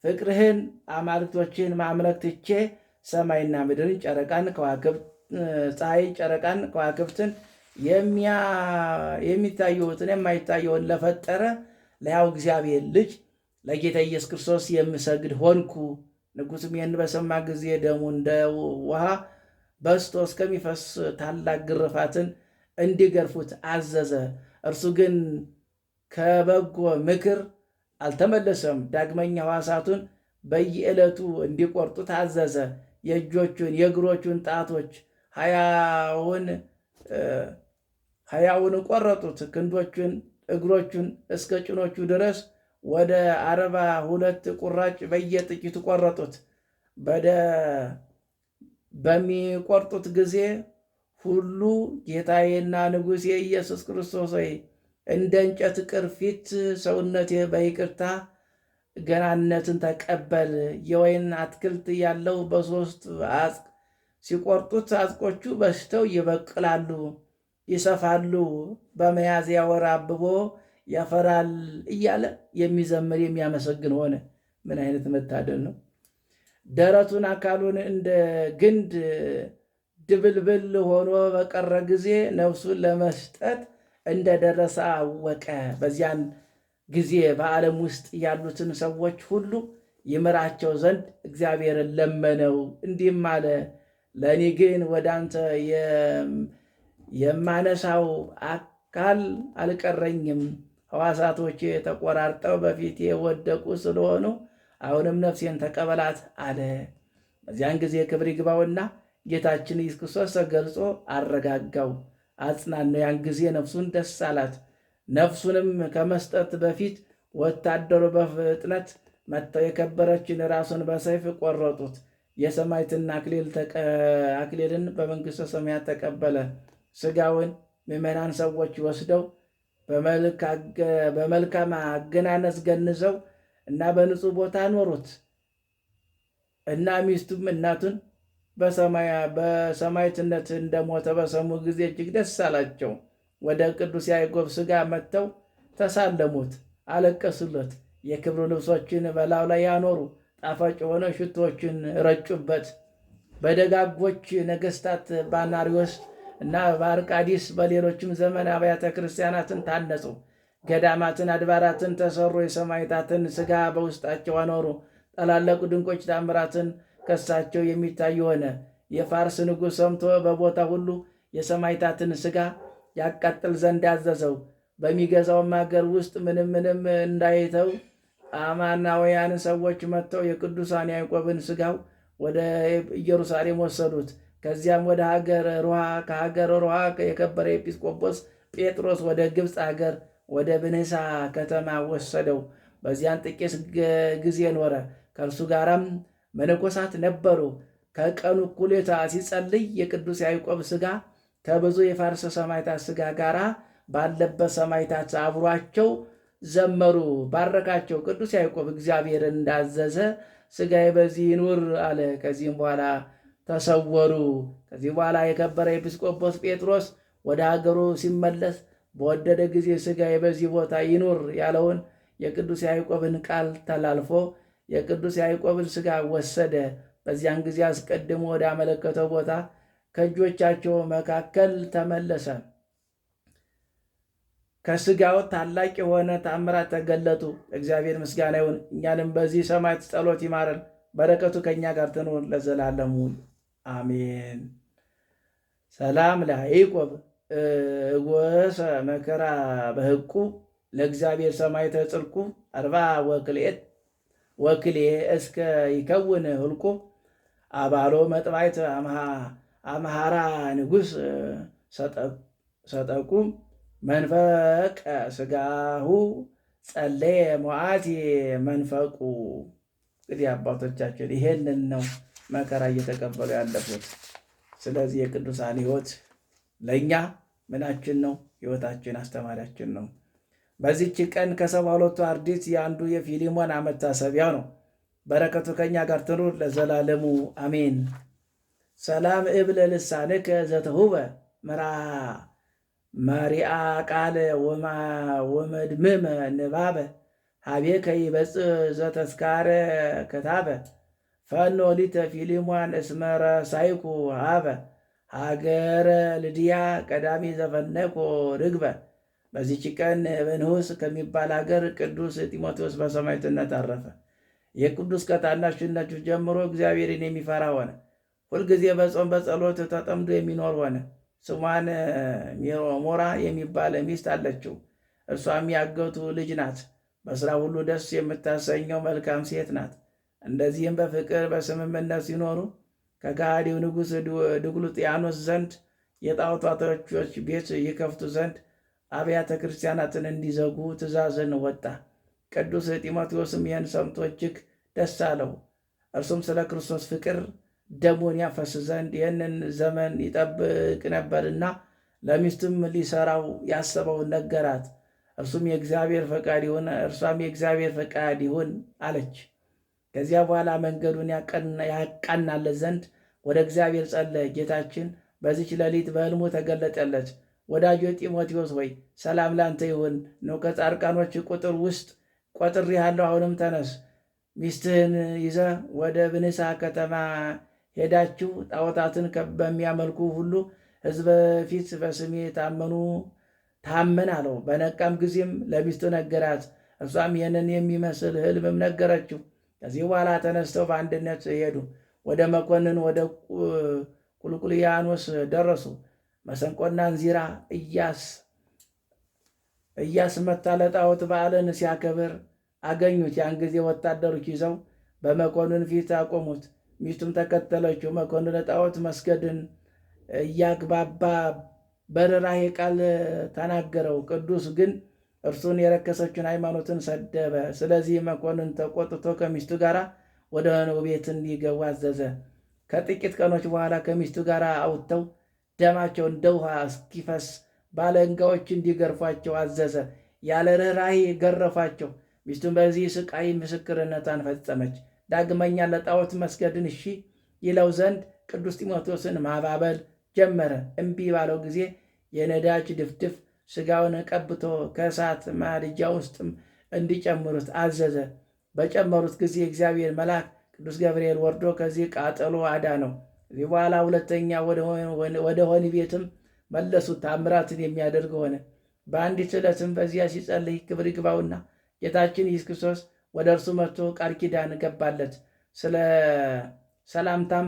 ፍቅርህን፣ አማልክቶችን ማምለክ ትቼ ሰማይና ምድርን፣ ፀሐይ፣ ጨረቃን፣ ከዋክብትን የሚታየውትን የማይታየውን ለፈጠረ ለሕያው እግዚአብሔር ልጅ ለጌታ ኢየሱስ ክርስቶስ የምሰግድ ሆንኩ። ንጉሥም ይህን በሰማ ጊዜ ደሙ እንደ ውሃ በዝቶ እስከሚፈስ ታላቅ ግርፋትን እንዲገርፉት አዘዘ። እርሱ ግን ከበጎ ምክር አልተመለሰም። ዳግመኛ ሕዋሳቱን በየዕለቱ እንዲቆርጡት አዘዘ። የእጆቹን የእግሮቹን ጣቶች ሀያውን ቆረጡት። ክንዶቹን እግሮቹን እስከ ጭኖቹ ድረስ ወደ 42 ቁራጭ በየጥቂቱ ቆረጡት። በሚቆርጡት ጊዜ ሁሉ ጌታዬና ንጉሴ ኢየሱስ ክርስቶስ ሆይ እንደ እንጨት ቅርፊት ሰውነቴ በይቅርታ ገናነትን ተቀበል። የወይን አትክልት ያለው በሦስት አጽቅ ሲቆርጡት አጽቆቹ በሽተው ይበቅላሉ፣ ይሰፋሉ፣ በሚያዝያ ወር አብቦ ያፈራል እያለ የሚዘምር የሚያመሰግን ሆነ። ምን አይነት መታደል ነው! ደረቱን አካሉን እንደ ግንድ ድብልብል ሆኖ በቀረ ጊዜ ነፍሱን ለመስጠት እንደደረሰ አወቀ። በዚያን ጊዜ በዓለም ውስጥ ያሉትን ሰዎች ሁሉ ይምራቸው ዘንድ እግዚአብሔርን ለመነው። እንዲህም አለ፣ ለእኔ ግን ወደ አንተ የማነሳው አካል አልቀረኝም። ሕዋሳቶቼ ተቆራርጠው በፊቴ የወደቁ ስለሆኑ አሁንም ነፍሴን ተቀበላት አለ። በዚያን ጊዜ ክብር ይግባውና ጌታችን ኢየሱስ ክርስቶስ ተገልጾ አረጋጋው፣ አጽናነው። ያን ጊዜ ነፍሱን ደስ አላት። ነፍሱንም ከመስጠት በፊት ወታደሩ በፍጥነት መጥተው የከበረችን ራሱን በሰይፍ ቆረጡት። የሰማዕትነት አክሊልን በመንግሥተ ሰማያት ተቀበለ። ሥጋውን ምዕመናን ሰዎች ወስደው በመልካም አገናነዝ ገንዘው እና በንጹሕ ቦታ ኖሩት እና ሚስቱም እናቱን በሰማዕትነት እንደሞተ በሰሙ ጊዜ እጅግ ደስ አላቸው። ወደ ቅዱስ ያዕቆብ ሥጋ መጥተው ተሳለሙት፣ አለቀሱለት። የክብሩ ልብሶችን በላዩ ላይ ያኖሩ፣ ጣፋጭ የሆነ ሽቶችን ረጩበት። በደጋጎች ነገሥታት በአናርዮስ እና በአርቃዲስ በሌሎችም ዘመን አብያተ ክርስቲያናትን ታነጹ። ገዳማትን፣ አድባራትን ተሰሩ። የሰማዕታትን ሥጋ በውስጣቸው አኖሩ። ታላላቅ ድንቆች ታምራትን ከሳቸው የሚታይ ሆነ። የፋርስ ንጉሥ ሰምቶ በቦታ ሁሉ የሰማዕታትን ሥጋ ያቃጥል ዘንድ አዘዘው። በሚገዛውም ሀገር ውስጥ ምንም እንዳይተው አማናውያን ሰዎች መጥተው የቅዱሳን ያዕቆብን ሥጋው ወደ ኢየሩሳሌም ወሰዱት። ከዚያም ወደ ሀገር ሮሃ፣ ከሀገር ሮሃ የከበረ ኤጲስቆጶስ ጴጥሮስ ወደ ግብፅ ሀገር ወደ ብንሳ ከተማ ወሰደው። በዚያን ጥቂት ጊዜ ኖረ። ከእርሱ ጋራም መነኮሳት ነበሩ። ከቀኑ እኩሌታ ሲጸልይ የቅዱስ ያዕቆብ ሥጋ ከብዙ የፋርስ ሰማዕታት ሥጋ ጋር ባለበት ሰማዕታት አብሯቸው ዘመሩ፣ ባረካቸው። ቅዱስ ያዕቆብ እግዚአብሔር እንዳዘዘ ሥጋዬ በዚህ ይኑር አለ። ከዚህም በኋላ ተሰወሩ። ከዚህ በኋላ የከበረ ኤጲስቆጶስ ጴጥሮስ ወደ ሀገሩ ሲመለስ በወደደ ጊዜ ሥጋዬ በዚህ ቦታ ይኑር ያለውን የቅዱስ ያዕቆብን ቃል ተላልፎ የቅዱስ ያዕቆብን ሥጋ ወሰደ። በዚያን ጊዜ አስቀድሞ ወደ አመለከተው ቦታ ከእጆቻቸው መካከል ተመለሰ። ከሥጋው ታላቅ የሆነ ተአምራት ተገለጡ። እግዚአብሔር ምስጋና ይሁን። እኛንም በዚህ ሰማዕት ጸሎት ይማረን፣ በረከቱ ከእኛ ጋር ትኑር ለዘላለሙ አሜን። ሰላም ለያዕቆብ እጎሰ መከራ በሕቁ ለእግዚአብሔር ሰማዕተ ጽድቁ አርባ ወክልኤ እስከ ይከውን ህልቁ አባሎ መጥባይት አምሃራ ንጉሥ ሰጠቁ መንፈቀ ሥጋሁ ጸለየ ሞዓቲ መንፈቁ። እንግዲህ አባቶቻችን ይሄንን ነው መከራ እየተቀበሉ ያለፉት። ስለዚህ የቅዱሳን ሕይወት ለእኛ ምናችን ነው? ሕይወታችን አስተማሪያችን ነው። በዚች ቀን ከ72ቱ አርድእት የአንዱ የፊሊሞን መታሰቢያው ነው። በረከቱ ከእኛ ጋር ትኑር ለዘላለሙ አሜን። ሰላም እብል ልሳንከ ዘተሁበ መሪአ ቃለ ወመድምመ ንባበ ሀቤከ ይበጽሕ ዘተስካረ ከታበ ፈኖ ሊተ ፊሊሞን እስመረ ሳይኩ ሃበ ሀገረ ልድያ ቀዳሚ ዘፈነኮ ርግበ። በዚች ቀን በንሁስ ከሚባል ሀገር ቅዱስ ጢሞቴዎስ በሰማዕትነት አረፈ። የቅዱስ ከታናሽነቱ ጀምሮ እግዚአብሔርን የሚፈራ ሆነ። ሁልጊዜ በጾም በጸሎት ተጠምዶ የሚኖር ሆነ። ስሟን ሞራ የሚባል ሚስት አለችው። እርሷም ያገቱ ልጅ ናት። በስራ ሁሉ ደስ የምታሰኘው መልካም ሴት ናት። እንደዚህም በፍቅር በስምምነት ሲኖሩ ከከሃዲው ንጉሥ ድቅሉጥያኖስ ዘንድ የጣዖታቶች ቤት ይከፍቱ ዘንድ አብያተ ክርስቲያናትን እንዲዘጉ ትእዛዝን ወጣ። ቅዱስ ጢሞቴዎስም ይህን ሰምቶ እጅግ ደስ አለው። እርሱም ስለ ክርስቶስ ፍቅር ደሙን ያፈስ ዘንድ ይህንን ዘመን ይጠብቅ ነበርና ለሚስቱም ሊሰራው ያሰበውን ነገራት። እርሷም የእግዚአብሔር ፈቃድ ይሁን አለች። ከዚያ በኋላ መንገዱን ያቃናለት ዘንድ ወደ እግዚአብሔር ጸለየ። ጌታችን በዚች ሌሊት በሕልሙ ተገለጠለት። ወዳጆ ጢሞቴዎስ ሆይ ሰላም ላንተ ይሁን ነው። ከጻድቃኖች ቁጥር ውስጥ ቆጥሬሃለሁ። አሁንም ተነስ፣ ሚስትህን ይዘህ ወደ ብንሳ ከተማ ሄዳችሁ ጣዖታትን በሚያመልኩ ሁሉ ሕዝብ ፊት በስሜ ታመን አለው። በነቃም ጊዜም ለሚስቱ ነገራት። እርሷም ይህንን የሚመስል ሕልምም ነገረችው። ከዚህ በኋላ ተነስተው በአንድነት ሄዱ። ወደ መኮንን ወደ ቁልቁልያኖስ ደረሱ። መሰንቆና እንዚራ እያስመታ ለጣዖት በዓልን ሲያከብር አገኙት። ያን ጊዜ ወታደሮች ይዘው በመኮንን ፊት አቆሙት። ሚስቱም ተከተለችው። መኮንን ለጣዖት መስገድን እያግባባ በርኅራኄ ቃል ተናገረው። ቅዱስ ግን እርሱን የረከሰችን ሃይማኖትን ሰደበ። ስለዚህ መኮንን ተቆጥቶ ከሚስቱ ጋር ወደ ወህኒ ቤት እንዲገቡ አዘዘ። ከጥቂት ቀኖች በኋላ ከሚስቱ ጋር አውጥተው ደማቸው እንደ ውሃ እስኪፈስ ባለንጋዎች እንዲገርፏቸው አዘዘ። ያለ ርኅራኄ ገረፏቸው። ሚስቱን በዚህ ስቃይ ምስክርነቷን ፈጸመች። ዳግመኛ ለጣዖት መስገድን እሺ ይለው ዘንድ ቅዱስ ጢሞቴዎስን ማባበል ጀመረ። እምቢ ባለው ጊዜ የነዳጅ ድፍድፍ ሥጋውን ቀብቶ ከእሳት ማድጃ ውስጥም እንዲጨምሩት አዘዘ። በጨመሩት ጊዜ እግዚአብሔር መልአክ ቅዱስ ገብርኤል ወርዶ ከዚህ ቃጠሎ አዳነው። ከዚህ በኋላ ሁለተኛ ወደ ወህኒ ቤትም መለሱት። ታምራትን የሚያደርግ ሆነ። በአንዲት ዕለትም በዚያ ሲጸልይ ክብር ይግባውና ጌታችን ኢየሱስ ክርስቶስ ወደ እርሱ መጥቶ ቃል ኪዳን ገባለት። ስለ ሰላምታም